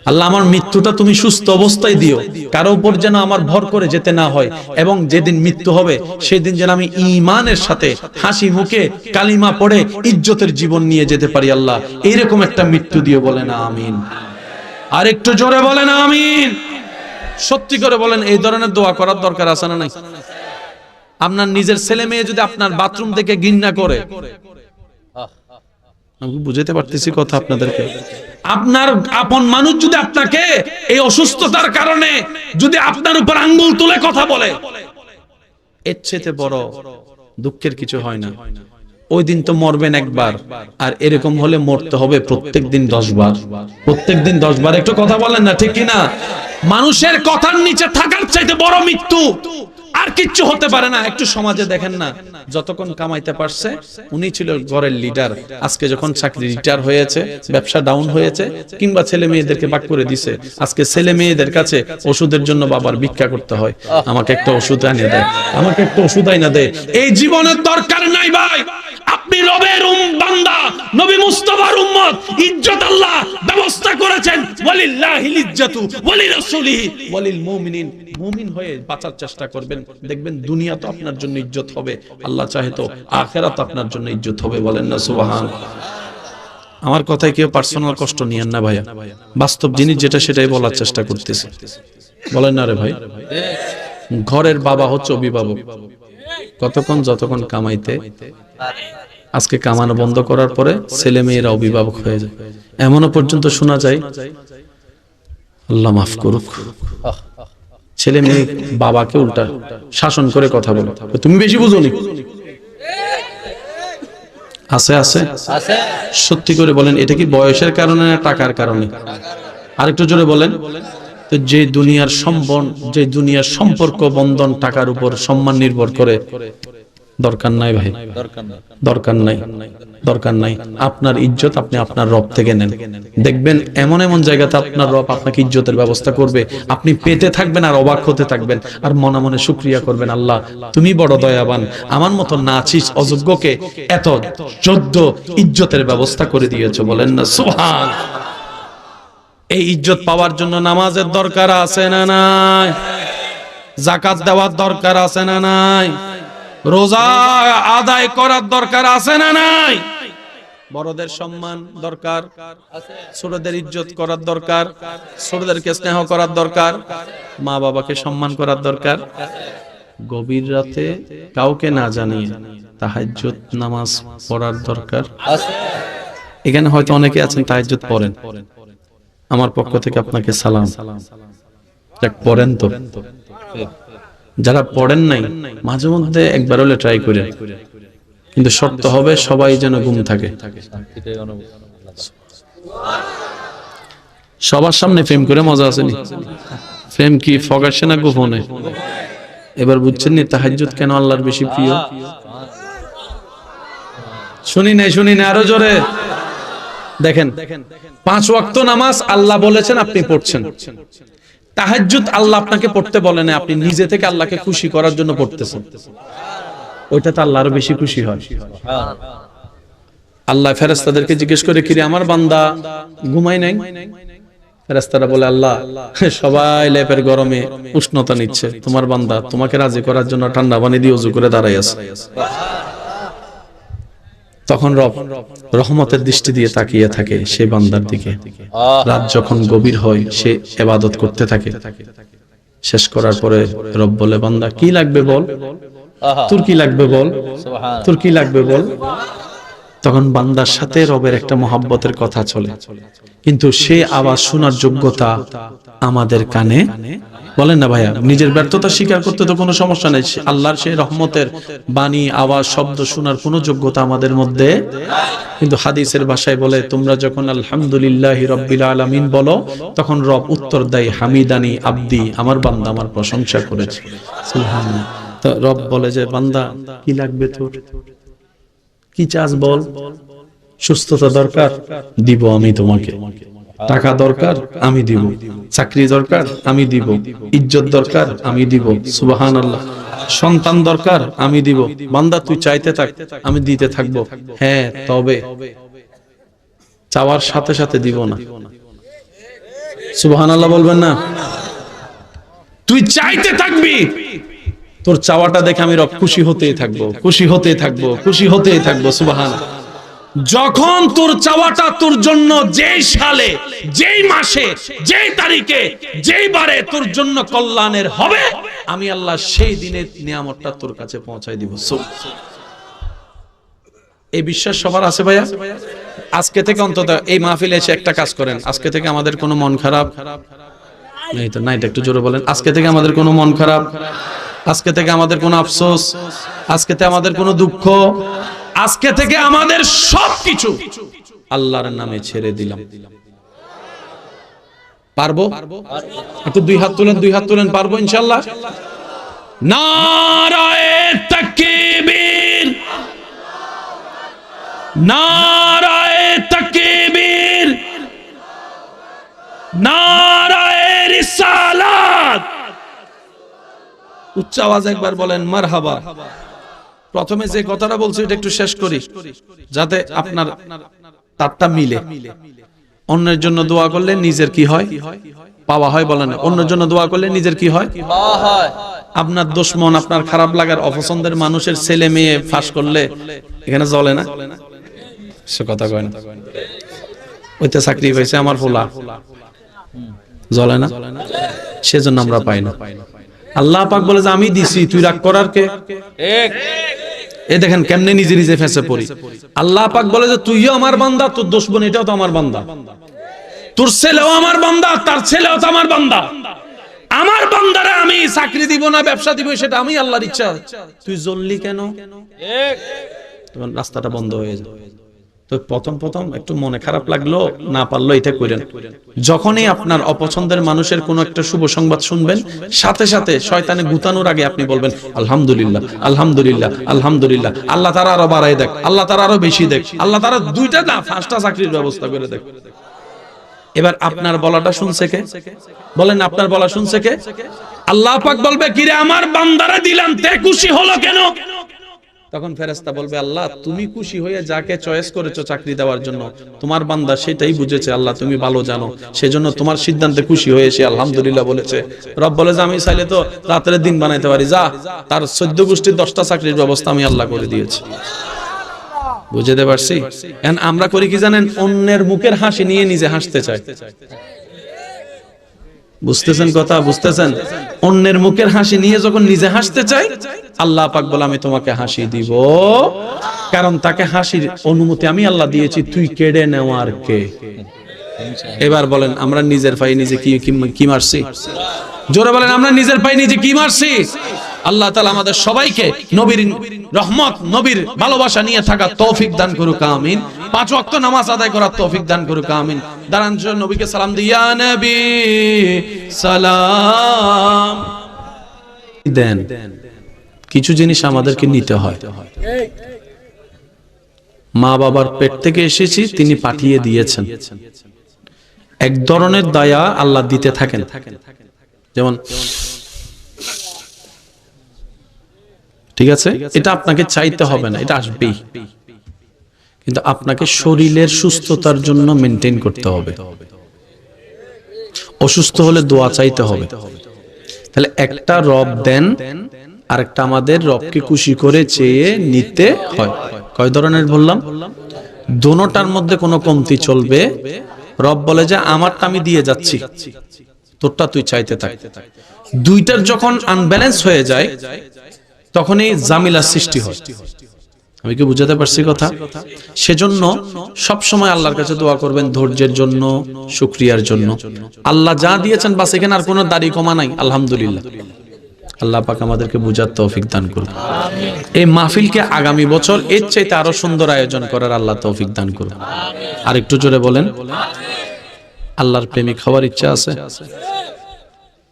আল্লাহ আমার মৃত্যুটা তুমি সুস্থ অবস্থায় দিও, কারো উপর যেন আমার ভর করে যেতে না হয়। এবং যেদিন মৃত্যু হবে সেদিন যেন আমি ঈমানের সাথে হাসি মুখে কালিমা পড়ে ইজ্জতের জীবন নিয়ে যেতে পারি। আল্লাহ এইরকম একটা মৃত্যু দিও, বলেন আমিন। আর একটু জোরে বলেন আমিন। সত্যি করে বলেন, এই ধরনের দোয়া করার দরকার আছে না নাই? আপনার নিজের ছেলে মেয়ে যদি আপনার বাথরুম থেকে ঘৃণা করে, আমি বুঝাতে পারতেছি কথা আপনাদেরকে, আপনার আপন মানুষ যদি আপনাকে এই অসুস্থতার কারণে যদি আপনার উপর আঙ্গুল তুলে কথা বলে, এর চেয়ে বড় দুঃখের কিছু হয় না। ওই দিন তো মরবেন একবার, আর এরকম হলে মরতে হবে প্রত্যেকদিন 10 বার, প্রত্যেকদিন 10 বার। একটু কথা বলেন না, ঠিক কিনা? মানুষের কথার নিচে থাকার চাইতে বড় মৃত্যু আর কিচ্ছু হতে পারে না। একটু সমাজে দেখেন না, যতক্ষণ কামাইতে পারছে, উনি ছিল ঘরের লিডার, আজকে যখন চাকরি রিটায়ার হয়েছে, ব্যবসা ডাউন হয়েছে, কিংবা ছেলে মেয়েদেরকে বাক করে দিছে, আজকে ছেলে মেয়েদের কাছে ওষুধের জন্য বাবার ভিক্ষা করতে হয়। আমাকে একটা ওষুধ এনে দেয়, আমাকে একটা ওষুধ এনে দেয়। এই জীবনের দরকার নাই ভাই। আপনি রবের বান্দা, নবী মুস্তাফার উম্মত, ইজ্জত আল্লাহ ব্যবস্থা করেছেন। ওয়ালিল্লাহিল ইজ্জাতু ওয়ালিরাসূলিহি ওয়ালিল মুমিনিন। মুমিন হয়ে বাঁচার চেষ্টা করবেন, দেখবেন দুনিয়া তো আপনার জন্য ইজ্জত হবে, আল্লাহ চাহে তো আখিরাত আপনার জন্য ইজ্জত হবে। বলেন না সুবহানাল্লাহ। আমার কথায় কেউ পার্সোনাল কষ্ট নিয়েন না ভাইয়া, বাস্তব জিনিস যেটা সেটাই বলার চেষ্টা করতেছি। বলেন না রে ভাই। ঘরের বাবা হচ্ছে অভিভাবক। কতক্ষণ? যতক্ষণ কামাইতে। আজকে কামানো বন্ধ করার পরে ছেলে মেয়েরা অভিভাবক হয়ে যায়। এমনও পর্যন্ত শোনা যায়, আল্লাহ মাফ করুক, ছেলে মেয়ে বাবাকে উল্টা শাসন করে কথা বলে, তুমি বেশি বুঝোনি। আছে আছে আছে। সত্যি করে বলেন, এটা কি বয়সের কারণে না টাকার কারণে? আরেকটু জোরে বলেন। তো যে দুনিয়ার সম্পর্ক বন্ধন টাকার উপর সম্মান নির্ভর করে, দরকার নাই ভাই, দরকার নেই। দরকার নাই, দরকার নাই। আপনার ইজ্জত আপনি আপনার রব থেকে নেন। দেখবেন এমন এমন জায়গাতে আপনার রব আপনাকে ইজ্জতের ব্যবস্থা করবে, আপনি পেতে থাকবেন আর অবাক হতে থাকবেন, আর মনে মনে শুকরিয়া করবেন, আল্লাহ তুমি বড় দয়াবান, আমার মতো নাচিস অযোগ্যকে এত যোগ্য ইজ্জতের ব্যবস্থা করে দিয়েছো। বলেন না সুবহান। এই ইজ্জত পাওয়ার জন্য নামাজের দরকার আছে না নাই? যাকাত দেওয়ার দরকার আছে না নাই? রোজা আদায় করার দরকার আছে না নাই? বড়দের সম্মান দরকার, ছোটদের ইজ্জত করার দরকার, ছোটদেরকে স্নেহ করার দরকার, মা বাবাকে সম্মান করার দরকার। গভীর রাতে কাউকে না জানিয়ে তাহাজ্জুদ নামাজ পড়ার দরকার। আছে। এখানে হয়তো অনেকে আছেন তাহাজ্জুদ পড়েন, আমার পক্ষ থেকে আপনাকে সালাম। যাক, পড়েন তো। যারা পড়েন নাই মাঝে মধ্যে একবার হলে ট্রাই করেন, কিন্তু শর্ত হবে সবাই যেন ঘুম থাকে। শান্তিটাই অনুভব। সবার সামনে প্রেম করে মজা আসেনি? প্রেম কি ফগাসে না গোপনে? এবার বুঝছেন নি তাহাজ্জুদ কেন আল্লাহর বেশি প্রিয়? শুনি নাই আরো জোরে দেখেন। 5 ওয়াক্ত নামাজ আল্লাহ বলেছেন আপনি পড়ছেন। তাহাজ্জুদ আল্লাহ আপনাকে পড়তে বলে না, আপনি নিজে থেকে আল্লাহকে খুশি করার জন্য পড়তেছেন। ওইটা তো আল্লাহ আরো বেশি খুশি হয়। আল্লাহ ফেরেশতাদেরকে জিজ্ঞেস করে, কিরে আমার বান্দা ঘুমায় নাই? ফেরেশতারা বলে, আল্লাহ সবাই লেপের গরমে উষ্ণতা নিচ্ছে, তোমার বান্দা তোমাকে রাজি করার জন্য ঠান্ডা পানি দিয়ে ওযু করে দাঁড়ায় আছে। তখন রব রহমতের দৃষ্টি দিয়ে তাকিয়ে থাকে সে বান্দার দিকে। রাত যখন গভীর হয় সে ইবাদত করতে থাকে। শেষ করার পরে রব বলে, বান্দা কি লাগবে বল, তোর কি লাগবে বল, সুবহান। তোর কি লাগবে বল। তখন বান্দার সাথে রবের একটা মহব্বতের কথা চলে, কিন্তু সে আওয়াজ শোনার যোগ্যতা আমাদের কানে। বলেন না ভাইয়া, নিজের ব্যর্থতা স্বীকার করতে তো কোনো সমস্যা নেই, আল্লাহর সেই রহমতের বাণী আওয়াজ শব্দ শোনার কোনো যোগ্যতা আমাদের মধ্যে। কিন্তু হাদিসের ভাষায় বলে, তোমরা যখন আলহামদুলিল্লাহি রাব্বিল আলামিন বলো, তখন রব উত্তর দেয়, হামিদানি আব্দি, আমার বান্দা আমার প্রশংসা করেছে। সুবহানাল্লাহ। তো রব বলে যে, বান্দা কি লাগবে তোর, কি চাস বল। সুস্থতা দরকার, দিব আমি তোমাকে। টাকা দরকার, আমি দিব। চাকরি দরকার, আমি দিব। ইজ্জত দরকার, আমি দিব। সুবহানাল্লাহ। সন্তান দরকার, আমি দিব। বান্দা তুই চাইতে থাক, আমি দিতে থাকবো। হ্যাঁ, তবে চাওয়ার সাথে সাথে দিব না। সুবহানাল্লাহ বলবেন না? তুই চাইতে থাকবি, তোর চাওয়াটা দেখে আমি রব খুশি হতেই থাকবো, খুশি হতেই থাকবো, খুশি হতেই থাকবো। সুবহানাল্লাহ। যখন তোর চাওয়াটা তোর জন্য যেই সালে, যেই মাসে, যেই তারিখে, যেই বারে তোর জন্য কল্যাণের হবে, আমি আল্লাহ সেই দিনের নিয়ামতটা তোর কাছে পৌঁছাই দিব। এই বিশ্বাস সবার আছে ভাইয়া? আজকে থেকে অন্তত এই মাহফিলে এসে একটা কাজ করেন, আজকে থেকে আমাদের কোনো মন খারাপ নেই তো? না, এটা একটু জোরে বলেন। আজকে থেকে আমাদের কোনো মন খারাপ, আজকে থেকে আমাদের কোনো আফসোস, আজকে থেকে আমাদের কোনো দুঃখ, আজকে থেকে আমাদের সবকিছু আল্লাহর নামে ছেড়ে দিলাম। পারবো? একটু দুই হাত তুলেন, পারবো ইনশাআল্লাহ। নারায়ে তাকবীর, নারায়ে তাকবীর, নারায়ে রিসালাত। উচ্চ আওয়াজে একবার বলেন মারহাবা। প্রথমে যে কথাটা বলছি এটা একটু শেষ করি, যাতে আপনার তারটা মিলে। অন্যের জন্য দোয়া করলে নিজের কি হয়? পাওয়া হয়। বলেন, অন্যের জন্য দোয়া করলে নিজের কি হয়? পাওয়া হয়। আপনার দুশমন, আপনার খারাপ লাগার অপছন্দের মানুষের ছেলে মেয়ে ফাঁস করলে এখানে জ্বলে না? সে কথা কয় না। ওইতে চাকরি পাইছে আমার ফোলা, জ্বলে না? সেজন্য আমরা পাই না। আল্লাহ পাক বলে যে আমি দিছি, তুই রাগ করার কে? ঠিক। এ দেখেন কেমনে নিজে নিজে ফেঁসে পড়ি। আল্লাহ পাক বলে যে তুইও আমার বান্দা, তোর দুশমন এটাও তো আমার বান্দা, তোর ছেলেও আমার বান্দা, তার ছেলেও তো আমার বান্দা। আমার বান্দারে আমি চাকরি দিব না, ব্যবসা দিব, সেটা আমি আল্লাহর ইচ্ছা। তুই জ্বললি কেন? ঠিক। তখন রাস্তাটা বন্ধ হয়ে যায়। তো প্রথম প্রথম একটু মনে খারাপ লাগলো, না পারলো এটা করেন। যখনই আপনার অপছন্দের মানুষের কোনো একটা শুভ সংবাদ শুনবেন, সাথে সাথে শয়তানে গুতানোর আগে আপনি বলবেন আলহামদুলিল্লাহ, আলহামদুলিল্লাহ, আলহামদুলিল্লাহ, আল্লাহ তারা আরো বাড়াই দেখ, আল্লাহ তারা আরো বেশি দেখ, আল্লাহ তারা 2টা না 5টা চাকরির ব্যবস্থা করে দেখ। এবার আপনার বলাটা শুনছে কে? বলেন, আপনার বলা শুনছে কে? আল্লাহ পাক বলবে, কিরে আমার বান্দারা দিলাম, তে খুশি হলো কেন? তখন ফেরেশতা বলবে, আল্লাহ তুমি খুশি হয়ে যাকে চয়েস করেছো চাকরি দেওয়ার জন্য, তোমার বান্দা সেটাই বুঝেছে, আল্লাহ তুমি ভালো জানো, সেজন্য তোমার সিদ্ধান্তে খুশি হয়ে সে আলহামদুলিল্লাহ বলেছে। রব বলে যে আমি চাইলে তো রাতের দিন বানাইতে পারি, যা তার 14 গোষ্ঠীর 10টা চাকরির ব্যবস্থা আমি আল্লাহ করে দিয়েছি। বুঝতে পারছি? এখন আমরা করি কি জানেন? অন্যের মুখের হাসি নিয়ে নিজে হাসতে চাই। বুঝতেছেন কথা? বুঝতেছেন? অন্যের মুখের হাসি নিয়ে যখন নিজে হাসতে চাই, আল্লাহ পাক বলে আমি তোমাকে হাসি দিব, কারণ তাকে হাসির অনুমতি আমি আল্লাহ দিয়েছি, তুই কেড়ে নেওয়ার কে? এবার বলেন, আমরা নিজের পায়ে নিজে কি মারছি? জোরে বলেন, আমরা নিজের পায়ে নিজে কি মারছি? আল্লাহ তাআলা আমাদের সবাইকে নবীর রহমত, নবীর ভালোবাসা নিয়ে থাকা তৌফিক দান করুক, আমিন। 5 ওয়াক্ত নামাজ আদায় করার তৌফিক দান করুক, আমিন। দাঁড়ান, নবীকে সালাম দিই, ইয়া নবী সালাম দেন। কিছু জিনিস আমাদেরকে নিতে হয়। মা বাবার পেট থেকে এসেছি, তিনি পাঠিয়ে দিয়েছেন। এক ধরনের দয়া আল্লাহ দিতে থাকেন, যেমন ঠিক আছে, এটা আপনাকে চাইতে হবে না, এটা আসবেই, কিন্তু আপনাকে শরীরের সুস্থতার জন্য মেনটেন করতে হবে। অসুস্থ হলে দোয়া চাইতে হবে। তাহলে একটা রব দেন, আর একটা আমাদের রবকে খুশি করে চেয়ে নিতে হয়। কয় ধরনের বললাম? দোনোটার মধ্যে কোনো কমতি চলবে। রব বলে যে আমারটা আমি দিয়ে যাচ্ছি, তোরটা তুই চাইতে থাক। দুইটার যখন আনব্যালেন্স হয়ে যায়, তখনই জামিলা সৃষ্টি হয়। আমি কি বুঝাতে পারছি কথা? সেজন্য সব সময় আল্লাহর কাছে দোয়া করবেন ধৈর্যের জন্য, শুকরিয়ার জন্য। আল্লাহ যা দিয়েছেন বাস, এখানে আর কোনো দাড়ি কমা নাই, আলহামদুলিল্লাহ। আল্লাহ পাক আমাদেরকে বুঝার তৌফিক দান করুন। এই মাহফিলকে আগামী বছর এর চাইতে আরো সুন্দর আয়োজন করার আল্লাহ তৌফিক দান করুন। আর একটু জোরে বলেন, আল্লাহর প্রেমিক হওয়ার ইচ্ছা আছে?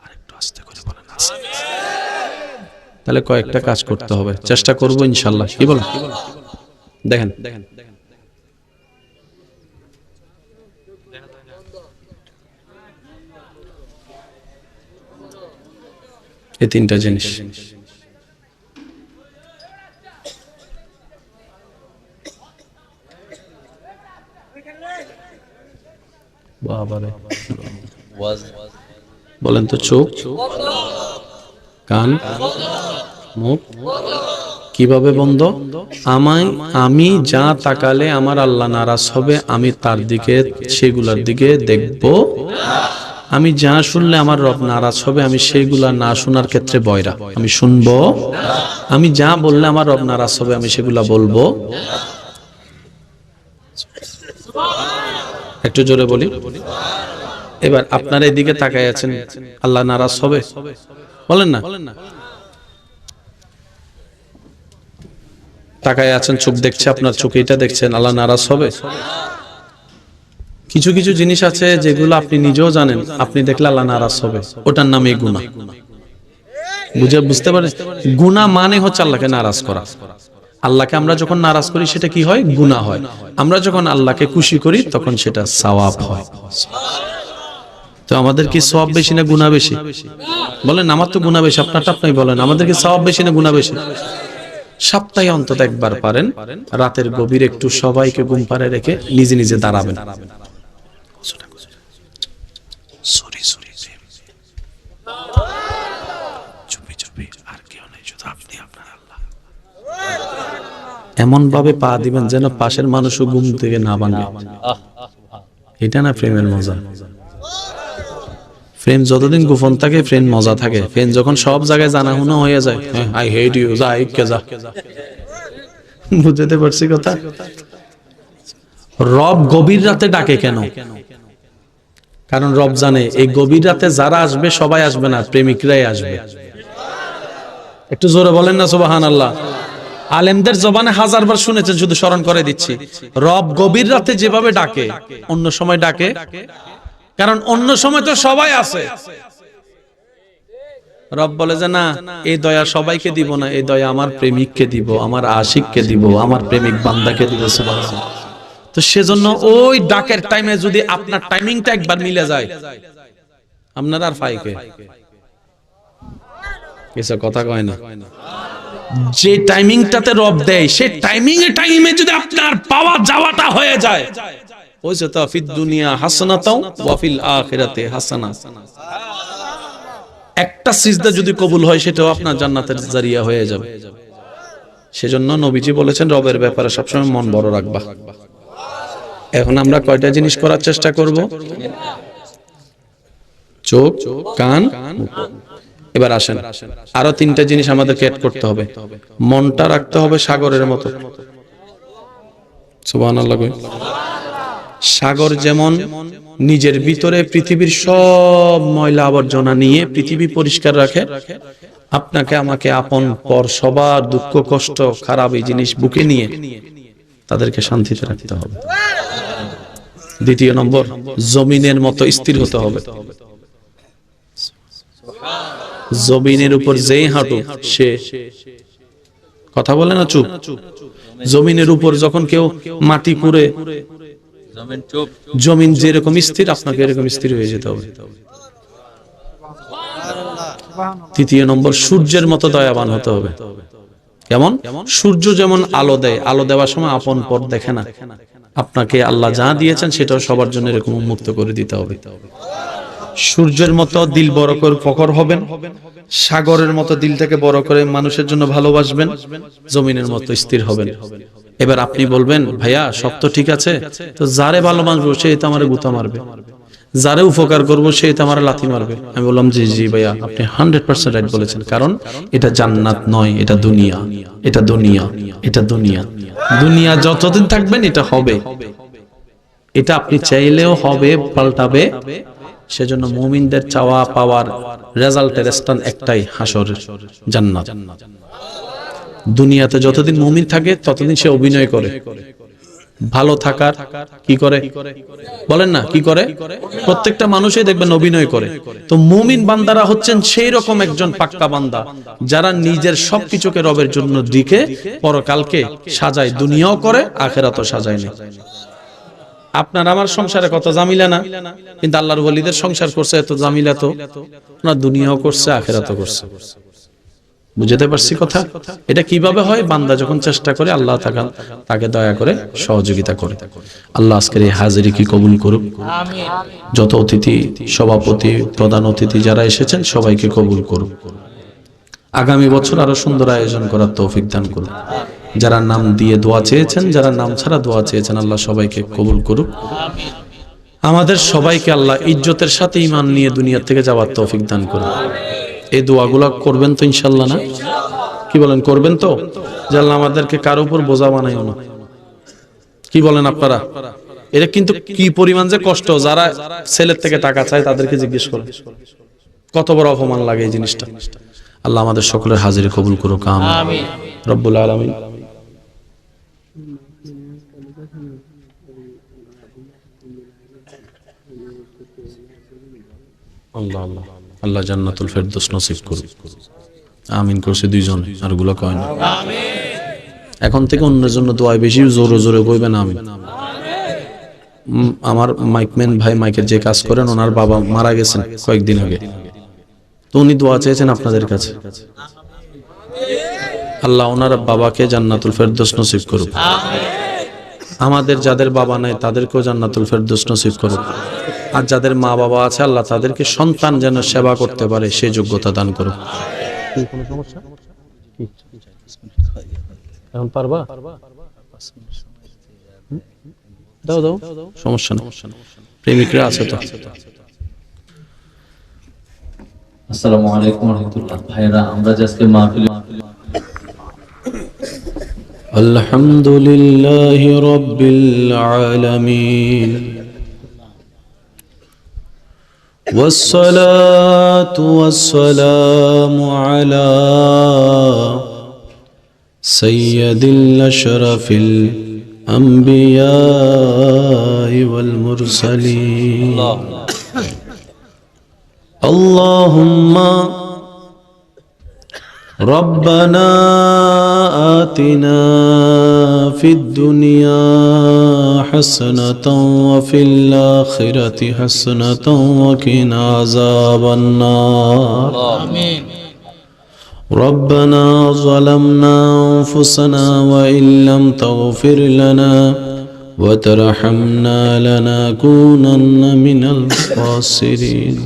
আরেকটু আস্তে করে বলেন, আছে। তাহলে কয়েকটা কাজ করতে হবে, চেষ্টা করব ইনশাআল্লাহ। কি বলেন? দেখেন, এই 3টা জিনিস। বাবারে, বলেন তো, চোখ, কান, মুখ কিভাবে বন্ধ? আমি যা তাকালে আমার আল্লাহ নারাজ হবে, আমি তার দিকে, সেগুলোর দিকে দেখব। আমি যা শুনলে আমার রব নারাজ হবে, আমি সেগুলা না শোনার ক্ষেত্রে বয়রা, আমি শুনবো। আমি যা বললে আমার রব নারাজ হবে, আমি সেগুলা বলবো। একটু জোরে বলি। এবার আপনারা এদিকে তাকায় আছেন, আল্লাহ নারাজ হবে? বলেন না। তাকায় আছেন, চোখ দেখছে, আপনার চোখে এটা দেখছেন, আল্লাহ নারাজ হবে? কিছু কিছু জিনিস আছে যেগুলো আপনি নিজেও জানেন, আপনি দেখলে আল্লাহ নারাজ হবে, ওটার নামই গুনাহ। বুঝতে পারেন? গুনাহ মানে হচ্ছে আল্লাহকে নারাজ করা। আল্লাহকে আমরা যখন নারাজ করি সেটা কি হয়? গুনাহ হয়। আমরা যখন আল্লাহকে খুশি করি তখন সেটা সওয়াব হয়। তো আমাদের কি সওয়াব বেশি না গুনাহ বেশি? বলেন, আমার তো গুনাহ বেশি, আপনারটা আপনি বলেন। আমাদের কি সওয়াব বেশি না গুনাহ বেশি? সপ্তাহে অন্তত একবার পারেন, রাতের গভীরে একটু সবাইকে ঘুম পাড়ে রেখে নিজে নিজে দাঁড়াবেন। এমন ভাবে পা দিবেন যেন পাশের মানুষও ঘুম থেকে না ভাঙে। এটা না প্রেমের মজা। প্রেম যতদিন গোপন থাকে, প্রেম মজা থাকে। প্রেম যখন সব জায়গায় জানাশোনা হয়ে যায়, আই হেট ইউ, যা আইকে যা। বুঝতে পারছি কথা? রব গভীর রাতে ডাকে কেন? কারণ রব জানে এই গভীর রাতে যারা আসবে সবাই আসবে না, প্রেমিকরাই আসবে। একটু জোরে বলেন না সুবহানাল্লাহ। আলেমদের জবানে হাজারবার শুনেছেন, শুধু স্মরণ করে দিচ্ছি। রব গভীর রাতে যেভাবে ডাকে, অন্য সময় ডাকে, কারণ অন্য সময় তো সবাই আছে। রব বলে যে না, এই দয়া সবাইকে দিব না, এই দয়া আমার প্রেমিককে দিব, আমার আশিককে দিব, আমার প্রেমিক বান্দাকে দিব। সুবহানাল্লাহ। তো সেজন্য ওই ডাকের টাইমে যদি আপনার টাইমিংটা একবার মিলে যায়, আপনার আর ফাইকে কিছু কথা কয় না। যে টাইমিংটাতে রব দেয়, সেই টাইমে যদি আপনার পাওয়া যাওয়াটা হয়ে যায়, ওই যে তো ফিদ দুনিয়া হাসানাতাও ওয়া ফিল আখিরাতি হাসানা। একটা সিজদা যদি কবুল হয়, সেটাও আপনার জান্নাতের জারিয়া হয়ে যাবে। সেজন্য নবীজি বলেছেন, রবের ব্যাপারে সবসময় মন বড় রাখবা। এখন আমরা কয়টা জিনিস করার চেষ্টা করব? চোখ, কান, মুখ। এবার আসেন, আরো তিনটা জিনিস আমাদেরকে অ্যাড করতে হবে। মনটা রাখতে হবে সাগরের মতো। সুবহানাল্লাহ। সাগর যেমন নিজের ভিতরে পৃথিবীর সব ময়লা আবর্জনা নিয়ে পৃথিবী পরিষ্কার রাখে, আপনাকে আমাকে আপন পর সবার দুঃখ কষ্ট খারাপ এই জিনিস বুকে নিয়ে তাদেরকে শান্তিতে রাখতে হবে। দ্বিতীয় নম্বর, জমিনের মতো স্থির হতে হবে। জমিনের উপর যেই হাঁটুক সে কথা বলে না, চুপ। জমিনের উপর যখন কেউ মাটি কুড়ে, জমিন যেরকম স্থির, আপনাকে এরকম স্থির হয়ে যেতে হবে। তৃতীয় নম্বর, সূর্যের মতো দয়াবান হতে হবে। কেমন? সূর্য যেমন আলো দেয়, আলো দেওয়ার সময় আপন পর দেখে না, আপনাকে আল্লাহ যা দিয়েছেন সেটাও সবার জন্য এরকম উন্মুক্ত করে দিতে হবে। সূর্যের মতো দিল বড় করে ফখর হবেন, সাগরের মতো দিলটাকে বড় করে মানুষের জন্য ভালোবাসবেন, জমিনের মতো স্থির হবেন। এবার আপনি বলবেন, ভাইয়া সব তো ঠিক আছে, তো যারে ভালোবাসবো সে তো আমারে গুতা মারবে, যারে উপকার করবো সে তো আমারে লাথি মারবে। আমি বললাম, জি জি ভাইয়া, আপনি 100% রাইট বলেছেন, কারণ এটা জান্নাত নয়, এটা দুনিয়া। এটা দুনিয়া, এটা দুনিয়া। দুনিয়া যতদিন থাকবেন এটা হবে, এটা আপনি চাইলেও হবে, পাল্টাবে। সেজন্য মুমিনদের চাওয়া পাওয়ার রেজাল্টের স্থান একটাই, হাসরের জান্নাত। দুনিয়াতে যতদিন মুমিন থাকে ততদিন সে অভিনয় করে ভালো থাকার। কি করে বলেন না, কি করে? প্রত্যেকটা মানুষই দেখবেন অভিনয় করে। তো মুমিন বান্দারা হচ্ছেন সেই রকম একজন পাক্কা বান্দা, যারা নিজের সবকিছুকে রবের জন্য দিকে পরকালকে সাজায়, দুনিয়াও করে আখিরাতও সাজায় না। আপনার আমার সংসারে কত জামিলা না, কিন্তু আল্লাহর ওলিদের সংসার করছে এত জামিলা, তো না দুনিয়াও করছে আখিরাতও করছে। বুঝতে পারছি কথা? এটা কিভাবে হয়? বান্দা যখন চেষ্টা করে, আল্লাহ তাকে দয়া করে সহযোগিতা করে। আল্লাহ আজকের এই হাজিরি কি কবুল করুক। যত অতিথি, সভাপতি, প্রধান অতিথি যারা এসেছেন সবাইকে কবুল করুক। আগামী বছর আরো সুন্দর আয়োজন করার তৌফিক দান করুক। যারা নাম দিয়ে দোয়া চেয়েছেন, যারা নাম ছাড়া দোয়া চেয়েছেন, আল্লাহ সবাইকে কবুল করুক। আমাদের সবাইকে আল্লাহ ইজ্জতের সাথে ঈমান নিয়ে দুনিয়া থেকে যাওয়ার তৌফিক দান করুক। এই দোয়াগুলো করবেন তো ইনশাআল্লাহ? না কি বলেন, করবেন তো? যে আল্লাহ আমাদেরকে কারো উপর বোঝা বানাইও না। কি বলেন আপনারা? এটা কিন্তু কি পরিমাণ যে কষ্ট, যারা ছেলের থেকে টাকা চায় তাদেরকে জিজ্ঞেস করেন, কত বড় অপমান লাগে এই জিনিসটা। আল্লাহ আমাদের সকলের হাজিরি কবুল করুক, আমিন রব্বুল আলামিন। আল্লাহ আল্লাহ আল্লাহ জান্নাতুল ফেরদৌস নসিব করুক, আমিন করছে দুইজন, আর গুলো কয় না। এখন থেকে অন্যের জন্য দোয়া বেশি জোরে জোরে কইবেন আমিন। আমার মাইকম্যান ভাই মাইকের যে কাজ করেন, ওনার বাবা মারা গেছেন কয়েকদিন আগে, তো উনি দোয়া চেয়েছেন আপনাদের কাছে। আল্লাহ ওনার বাবাকে জান্নাতুল ফেরদৌস নসিব করুক। আমাদের যাদের বাবা নাই তাদেরকেও জান্নাতুল ফেরদৌস নসিব করুক। আর যাদের মা বাবা আছে, আল্লাহ তাদেরকে সন্তান যেন সেবা করতে পারে সেই যোগ্যতা দান করুক। কোনো সমস্যা? এখন পারবা? দাও দাও, সমস্যা না, প্রেমিকরা আছে তো। আসসালামু আলাইকুম ওয়া রাহমাতুল্লাহ। ভাইরা, আমরা আজকে মাহফিলে আলহামদুলিল্লাহি রাব্বিল আলামিন والصلاة والسلام على سيد الأشرف الأنبياء والمرسلين اللهم ربنا آتنا في الدنيا حسنة وفي الآخرة حسنة وقنا عذاب النار آمين. ربنا ظلمنا أنفسنا وإن لم تغفر لنا وترحمنا لنكونن من الخاسرين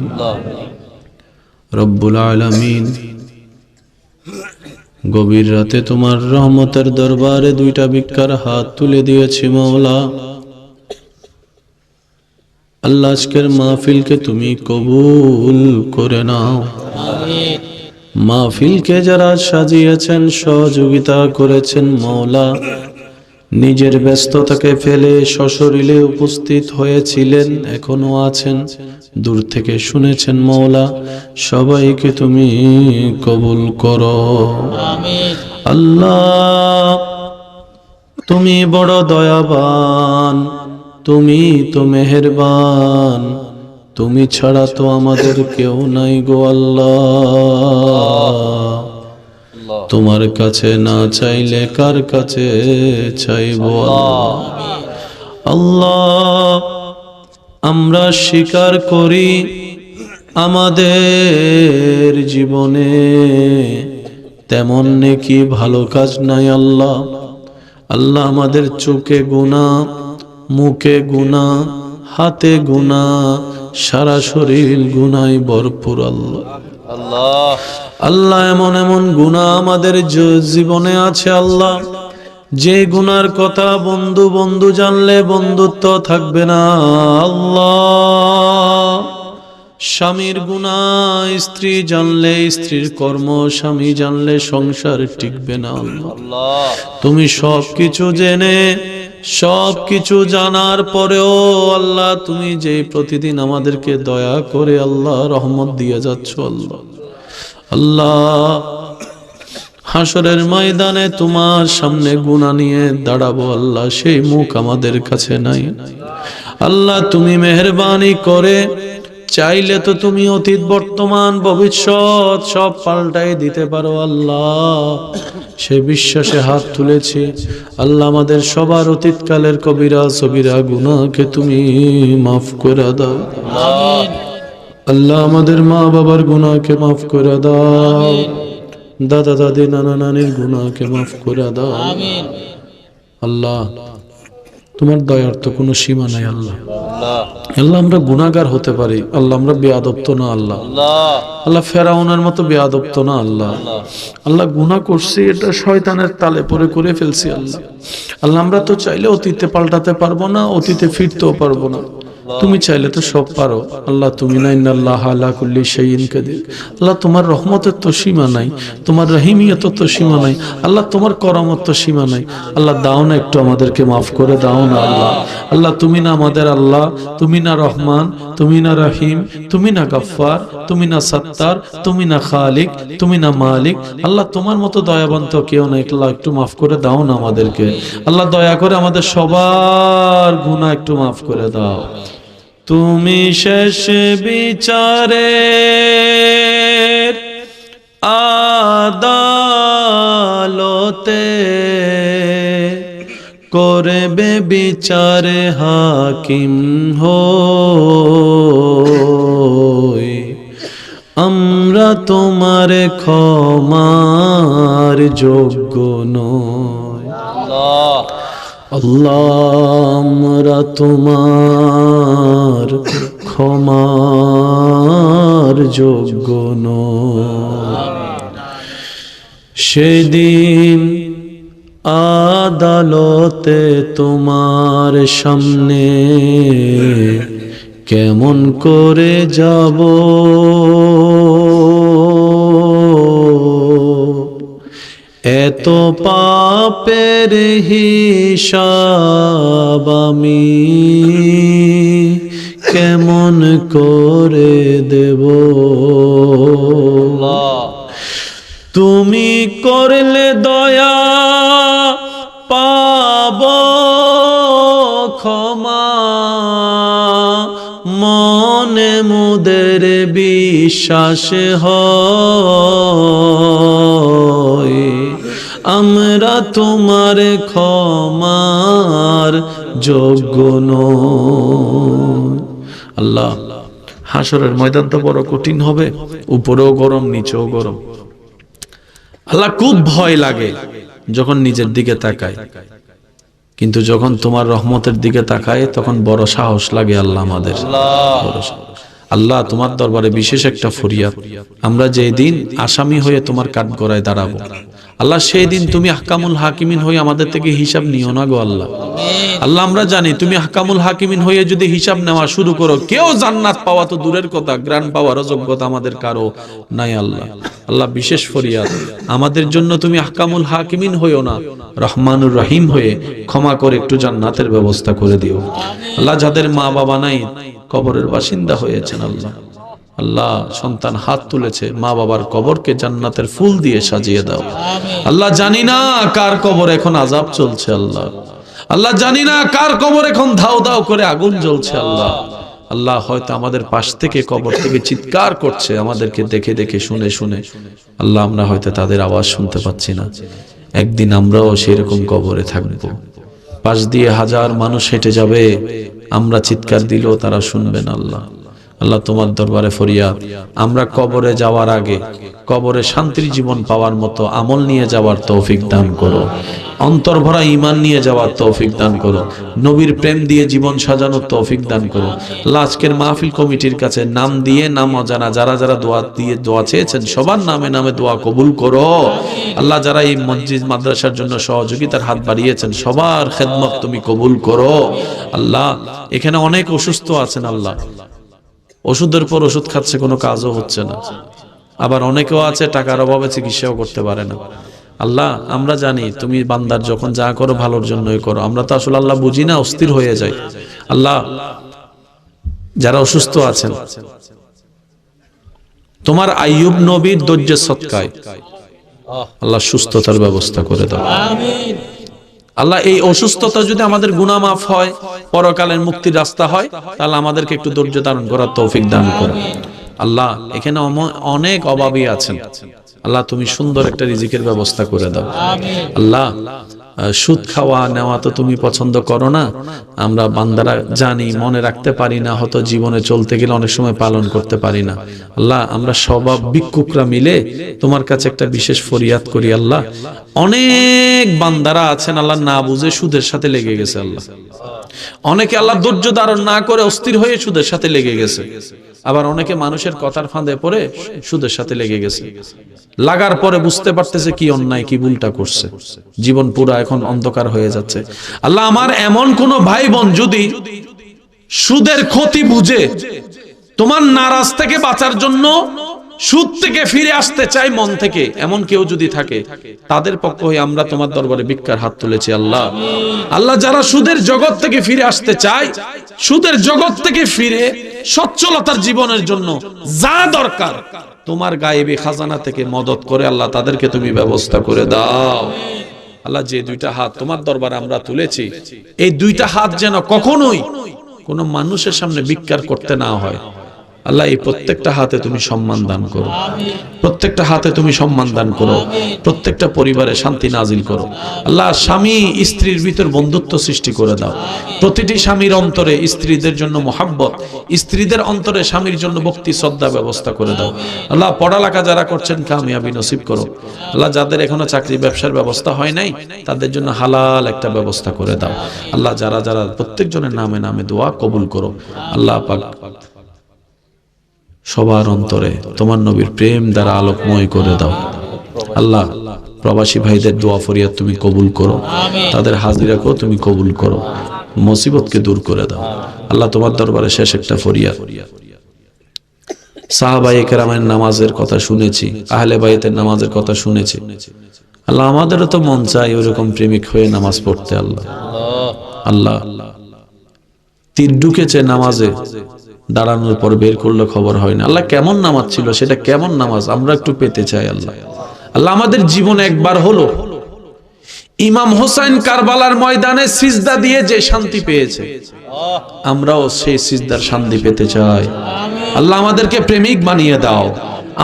رب العالمين গভীর রাতে তোমার রহমতের দরবারে দুইটা ভিক্ষার হাত তুলে দিয়েছি মাওলা। আল্লাহ আজকের মাহফিলকে তুমি কবুল করে নাও। মাহফিলকে যারা সাজিয়েছেন সহযোগিতা করেছেন মাওলা, নিজের ব্যস্ততাকে ফেলে সশরীরে উপস্থিত হয়েছিলেন, এখনো আছেন, দূর থেকে শুনেছেন মাওলা, সবাইকে তুমি কবুল করো। আল্লাহ তুমি বড় দয়াবান, তুমি তো মেহেরবান, তুমি ছাড়া তো আমাদের কেউ নাই গো আল্লাহ। তোমার কাছে না চাইলে কার কাছে চাইবো আল্লাহ। আল্লাহ আমরা স্বীকার করি আমাদের জীবনে তেমন নেকি ভালো কাজ নাই আল্লাহ। আল্লাহ আমাদের চোখে গুনাহ, মুখে গুনাহ, হাতে গুনাহ, সারা শরীর গুনায় ভরপুর আল্লাহ। আল্লাহ এমন এমন গুনাহ আমাদের জীবনে আছে আল্লাহ, যে গুনার কথা বন্ধু বন্ধু জানলে বন্ধুত্ব থাকবে না আল্লাহ। স্বামীর গুনাহ স্ত্রী জানলে স্ত্রীর কর্ম, স্বামী জানলে সংসার টিকবে না আল্লাহ। তুমি সবকিছু জেনে সবকিছু জানার পরেও আল্লাহ তুমি যে প্রতিদিন আমাদেরকে দয়া করে আল্লাহ রহমত দিয়ে যাচ্ছ আল্লাহ। আল্লাহ হাসরের ময়দানে তোমার সামনে গুনাহ নিয়ে দাঁড়াবো আল্লাহ, সেই মুখ আমাদের কাছে নাই আল্লাহ। তুমি মেহেরবানি করে চাইলে তো তুমি অতীত বর্তমান ভবিষ্যৎ সব পাল্টাই দিতে পারো আল্লাহ, সে বিশ্বাসে হাত তুলেছি আল্লাহ। আমাদের সবার অতীতকালের কবিরা সবিরা গুনাহকে তুমি মাফ করে দাও আল্লাহ। আমাদের মা বাবার গুনাহকে মাফ করে দাও, দাদা দাদি নানা নানির গুনাহকে মাফ করে দাও আল্লাহ। তোমার দয়ার তো কোনো সীমা নাই আল্লাহ। আল্লাহ আমরা গুনাহগার হতে পারি আল্লাহ, আমরা বেয়াদব তো না আল্লাহ। আল্লাহ ফেরাউনের মতো বেয়াদব তো না আল্লাহ। আল্লাহ গুনাহ করছি এটা শয়তানের তালে পরে করে ফেলছি আল্লাহ। আল্লাহ আমরা তো চাইলে অতীতে পাল্টাতে পারবো না, অতীতে ফিরতেও পারবো না, তুমি চাইলে তো সব পারো আল্লাহ। তুমি না ইন্নাল্লাহ আলা কুল্লি শাইইন কাদির আল্লাহ। তোমার রহমতের তো সীমা নাই, তোমার রহিমিয়তের তো সীমা নাই আল্লাহ, তোমার করমত তো সীমা নাই আল্লাহ। দাও না একটু আমাদেরকে মাফ করে দাও না আল্লাহ। আল্লাহ তুমি না আমাদের আল্লাহ, তুমি না রহমান, তুমি না রহিম, তুমি না গফফার, তুমি না সত্তার, তুমি না খালিক, তুমি না মালিক আল্লাহ। তোমার মতো দয়াবান তো কেউ নাই আল্লাহ, একটু মাফ করে দাও না আমাদেরকে আল্লাহ। দয়া করে আমাদের সবার গুনাহ একটু মাফ করে দাও। তুমি শেষ বিচারের আদালতে করবে বিচারে হাকিম হই। আমরা তোমার ক্ষমার যোগ্য নই আল্লাহ, আমরা তোমার ক্ষমার যোগ্য নই। সেদিন আদালতে তোমার সামনে কেমন করে যাব, এত পাপের হিসাব আমি কেমন করে দেব। তুমি করলে দয়া পাব ক্ষমা, মনে মুদের বিশ্বাস হয় আমরা তোমার ক্ষমার যোগ্য নই। আল্লাহ, হাসরের ময়দান তো বড় কঠিন হবে, উপরেও গরম নিচেও গরম। আল্লাহ, খুব ভয় লাগে যখন নিজের দিকে তাকায়, কিন্তু যখন তোমার রহমতের দিকে তাকায় তখন বড় সাহস লাগে। আল্লাহ আমাদের বড় সাহস। আল্লাহ, তোমার দরবারে বিশেষ একটা ফরিয়াদ, আমরা যেই দিন আসামি হয়ে তোমার কাঠগড়ায় দাঁড়াবো আল্লাহ, সেই দিন তুমি আহকামুল হাকিমিন হয়ে আমাদের থেকে হিসাব নিও না গো আল্লাহ। আল্লাহ, আমরা জানি তুমি আহকামুল হাকিমিন হয়ে যদি হিসাব নেওয়া শুরু করো, কেউ জান্নাত পাওয়া তো দূরের কথা, গ্রান পাওয়ার যোগ্যতা আমাদের কারো নাই। আল্লাহ, আল্লাহ বিশেষ ফরিয়াদ, আমাদের জন্য তুমি আহকামুল হাকিমিন হইও না, রহমানুর রহিম হয়ে ক্ষমা করে একটু জান্নাতের ব্যবস্থা করে দিও। আল্লাহ, যাদের মা বাবা নাই, কবরের বাসিন্দা হয়েছেন আল্লাহ, আল্লাহ সন্তান হাত তুলেছে, মা বাবার কবরকে জান্নাতের ফুল দিয়ে সাজিয়ে দাও। আল্লাহ, জানি না কার কবর এখন আযাব চলছে আল্লাহ, আল্লাহ জানি না কার কবর এখন ধাও ধাও করে আগুন জ্বলছে আল্লাহ। আল্লাহ, হয়তো আমাদের পাশ থেকে কবর থেকে চিৎকার করছে আমাদেরকে দেখে দেখে শুনে শুনে, আল্লাহ আমরা হয়তো তাদের আওয়াজ শুনতে পাচ্ছি না। একদিন আমরাও সেরকম কবরে থাকবো, পাশ দিয়ে হাজার মানুষ হেঁটে যাবে, আমরা চিৎকার দিলেও তারা শুনবেন। আল্লাহ, আল্লাহ তোমার দরবারে ফরিয়াদ, আমরা কবরে যাওয়ার আগে কবরে শান্তির জীবন পাওয়ার মতো আমল নিয়ে যাওয়ার তৌফিক দান করো, অন্তর ভরা ঈমান নিয়ে যাওয়ার তৌফিক দান করো, নবীর প্রেম দিয়ে জীবন সাজানোর তৌফিক দান করো। আল্লাহ, আজকের মাহফিল কমিটির কাছে নাম দিয়ে নাম অজানা যারা যারা দোয়া দিয়ে দোয়া চেয়েছেন সবার নামে নামে দোয়া কবুল করো। আল্লাহ, যারা এই মসজিদ মাদ্রাসার জন্য সহযোগিতার হাত বাড়িয়েছেন সবার খেদমত তুমি কবুল করো। আল্লাহ, এখানে অনেক অসুস্থ আছেন আল্লাহ, ওষুধের পর ওষুধ খাচ্ছে, কোনো কাজও হচ্ছে না। আবার অনেকেও আছে টাকার অভাবে চিকিৎসাও করতে পারে না। আল্লাহ, আমরা জানি তুমি বান্দার যখন যা করো ভালোর জন্যই করো, আমরা তো আসলে আল্লাহ বুঝি না, অস্থির হয়ে যাই। আল্লাহ, যারা অসুস্থ আছেন তোমার আইয়ুব নবীর ধৈর্যের সদকায় আল্লাহ সুস্থতার ব্যবস্থা করে দাও। আল্লাহ, এই অসুস্থতা যদি আমাদের গুনাহ মাফ হয়, পরকালের মুক্তির রাস্তা হয়, তাহলে আমাদেরকে একটু ধৈর্য ধারণ করার তৌফিক দান করো। আল্লাহ, এখানে অনেক অভাবী আছেন, আল্লাহ তুমি সুন্দর একটা রিজিকের ব্যবস্থা করে দাও। আল্লাহ, সুদ খাওয়া নেওয়া তো তুমি পছন্দ করো না, আমরা বান্দারা জানি, মনে রাখতে পারি না, হয়তো জীবনে চলতে গেলে অনেক সময় পালন করতে পারি না। আল্লাহ, আমরা স্বভাব ভিক্ষুকরা মিলে তোমার কাছে একটা বিশেষ ফরিয়াদ করি। আল্লাহ, অনেক বান্দারা আছেন আল্লাহ না বুঝে সুদের সাথে লেগে গেছে। আল্লাহ, অনেকে আল্লাহ ধৈর্য ধারণ না করে অস্থির হয়ে সুদের সাথে লেগে গেছে, আবার অনেকে মানুষের কথার ফাঁদে পড়ে সুদের সাথে লেগে গেছে, লাগার পরে বুঝতে পারতেছে কি অন্যায় কি ভুলটা করছে, জীবন পুরো এখন অন্ধকার হয়ে যাচ্ছে। আল্লাহ, আমার এমন কোন ভাই বোন যদি সুদের ক্ষতি বুঝে তোমার নারাজ থেকে বাঁচার জন্য সুদ থেকে ফিরে আসতে চাই মন থেকে, এমন কেউ যদি থাকে তাদের পক্ষ হয়ে আমরা তোমার দরবারে ভিক্ষার হাত তুলেছি। আল্লাহ, আল্লাহ যারা সুদের জগৎ থেকে ফিরে আসতে চায়, সুদের জগৎ থেকে ফিরে সচ্ছলতার জীবনের জন্য যা দরকার তোমার গায়েবী খাজানা থেকে মদত করে আল্লাহ তাদেরকে তুমি ব্যবস্থা করে দাও। আল্লাহ, যে দুইটা হাত তোমার দরবারে আমরা তুলেছি, এই দুইটা হাত যেন কখনোই কোনো মানুষের সামনে ভিক্ষার করতে না হয়। আল্লাহ, এই প্রত্যেকটা হাতে তুমি সম্মান দান করো, প্রত্যেকটা হাতে তুমি সম্মান দান করো, প্রত্যেকটা পরিবারে শান্তি নাজিল করো। আল্লাহ, স্বামী স্ত্রীর ভিতর বন্ধুত্ব সৃষ্টি করে দাও, প্রতিটি স্বামীর অন্তরে স্ত্রীদের জন্য মহাব্বত, স্ত্রীদের অন্তরে স্বামীর জন্য ভক্তি শ্রদ্ধা ব্যবস্থা করে দাও। আল্লাহ, পড়ালেখা যারা করছেন কামিয়াবি নসিব করো। আল্লাহ, যাদের এখনো চাকরি ব্যবসার ব্যবস্থা হয় নাই তাদের জন্য হালাল একটা ব্যবস্থা করে দাও। আল্লাহ, যারা যারা প্রত্যেকজনের নামে নামে দোয়া কবুল করো। আল্লাহ পাক সবার অন্তরে তোমার নবীর প্রেম দ্বারা আলোকময় করে দাও। আল্লাহ, প্রবাসী ভাইদের দোয়া ফরিয়াদ তুমি কবুল করো, তাদের হাজিরাকেও তুমি কবুল করো, মুসিবতকে দূর করে দাও। আল্লাহ, তোমার দরবারে শেষ একটা ফরিয়াদ, সাহাবায়ে কেরামের নামাজের কথা শুনেছি, আহলে বাইতের নামাজের কথা শুনেছি। আল্লাহ, আমাদেরও তো মন চাই ওরকম প্রেমিক হয়ে নামাজ পড়তে। আল্লাহ, আল্লাহ তীর ঢুকেছে নামাজে, দাঁড়ানোর পর বের করলে খবর হয় না। আল্লাহ, কেমন নামাজ ছিল সেটা, কেমন নামাজ আমরা একটু পেতে চাই। আল্লাহ, আল্লাহ আমাদের জীবনে একবার হলো ইমাম হোসেন কারবালার ময়দানে সিজদা দিয়ে যে শান্তি পেয়েছে, আমরাও সেই সিজদার শান্তি পেতে চাই। আল্লাহ আমাদেরকে প্রেমিক বানিয়ে দাও,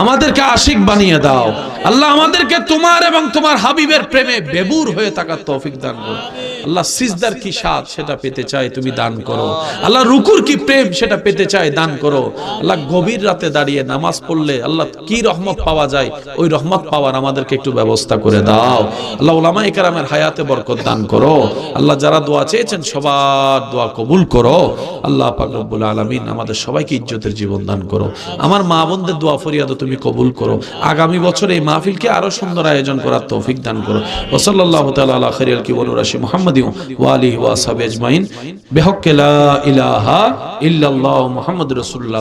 আমাদেরকে আশিক বানিয়ে দাও। আল্লাহ আমাদেরকে তোমার এবং তোমার হাবিবের প্রেমে বেবুর হয়ে থাকার তৌফিক দান করো। আল্লাহ সিজদার কি স্বাদ সেটা পেতে চাই, তুমি দান করো। আল্লাহ রুকুর কি প্রেম সেটা পেতে চাই, দান করো। আল্লাহ গভীর রাতে দাঁড়িয়ে নামাজ পড়লে আল্লাহ কি রহমত পাওয়া যায়, ওই রহমত পাওয়ার আমাদেরকে একটু ব্যবস্থা করে দাও। আল্লাহ উলামায়ে কেরামের হায়াতে বরকত দান করো। আল্লাহ যারা দোয়া চেয়েছেন সবার দোয়া কবুল করো। আল্লাহ পাক রব্বুল আলামিন আমাদের সবাইকে ইজ্জতের জীবন দান করো। আমার মা বোনদের দোয়া ফরিয়াদ তুমি কবুল করো। আগামী বছর এই মাহফিলকে আরো সুন্দর আয়োজন করার তৌফিক দান করো। ওয়া সাল্লাল্লাহু তাআলা আলা খাইরিল কিবর রাশি মুহাম্মাদি ওয়া আলিহি ওয়া আসহাবিহি আজমাইন বিহাক্কি লা ইলাহা ইল্লাল্লাহ মুহাম্মাদুর রাসূলুল্লাহ।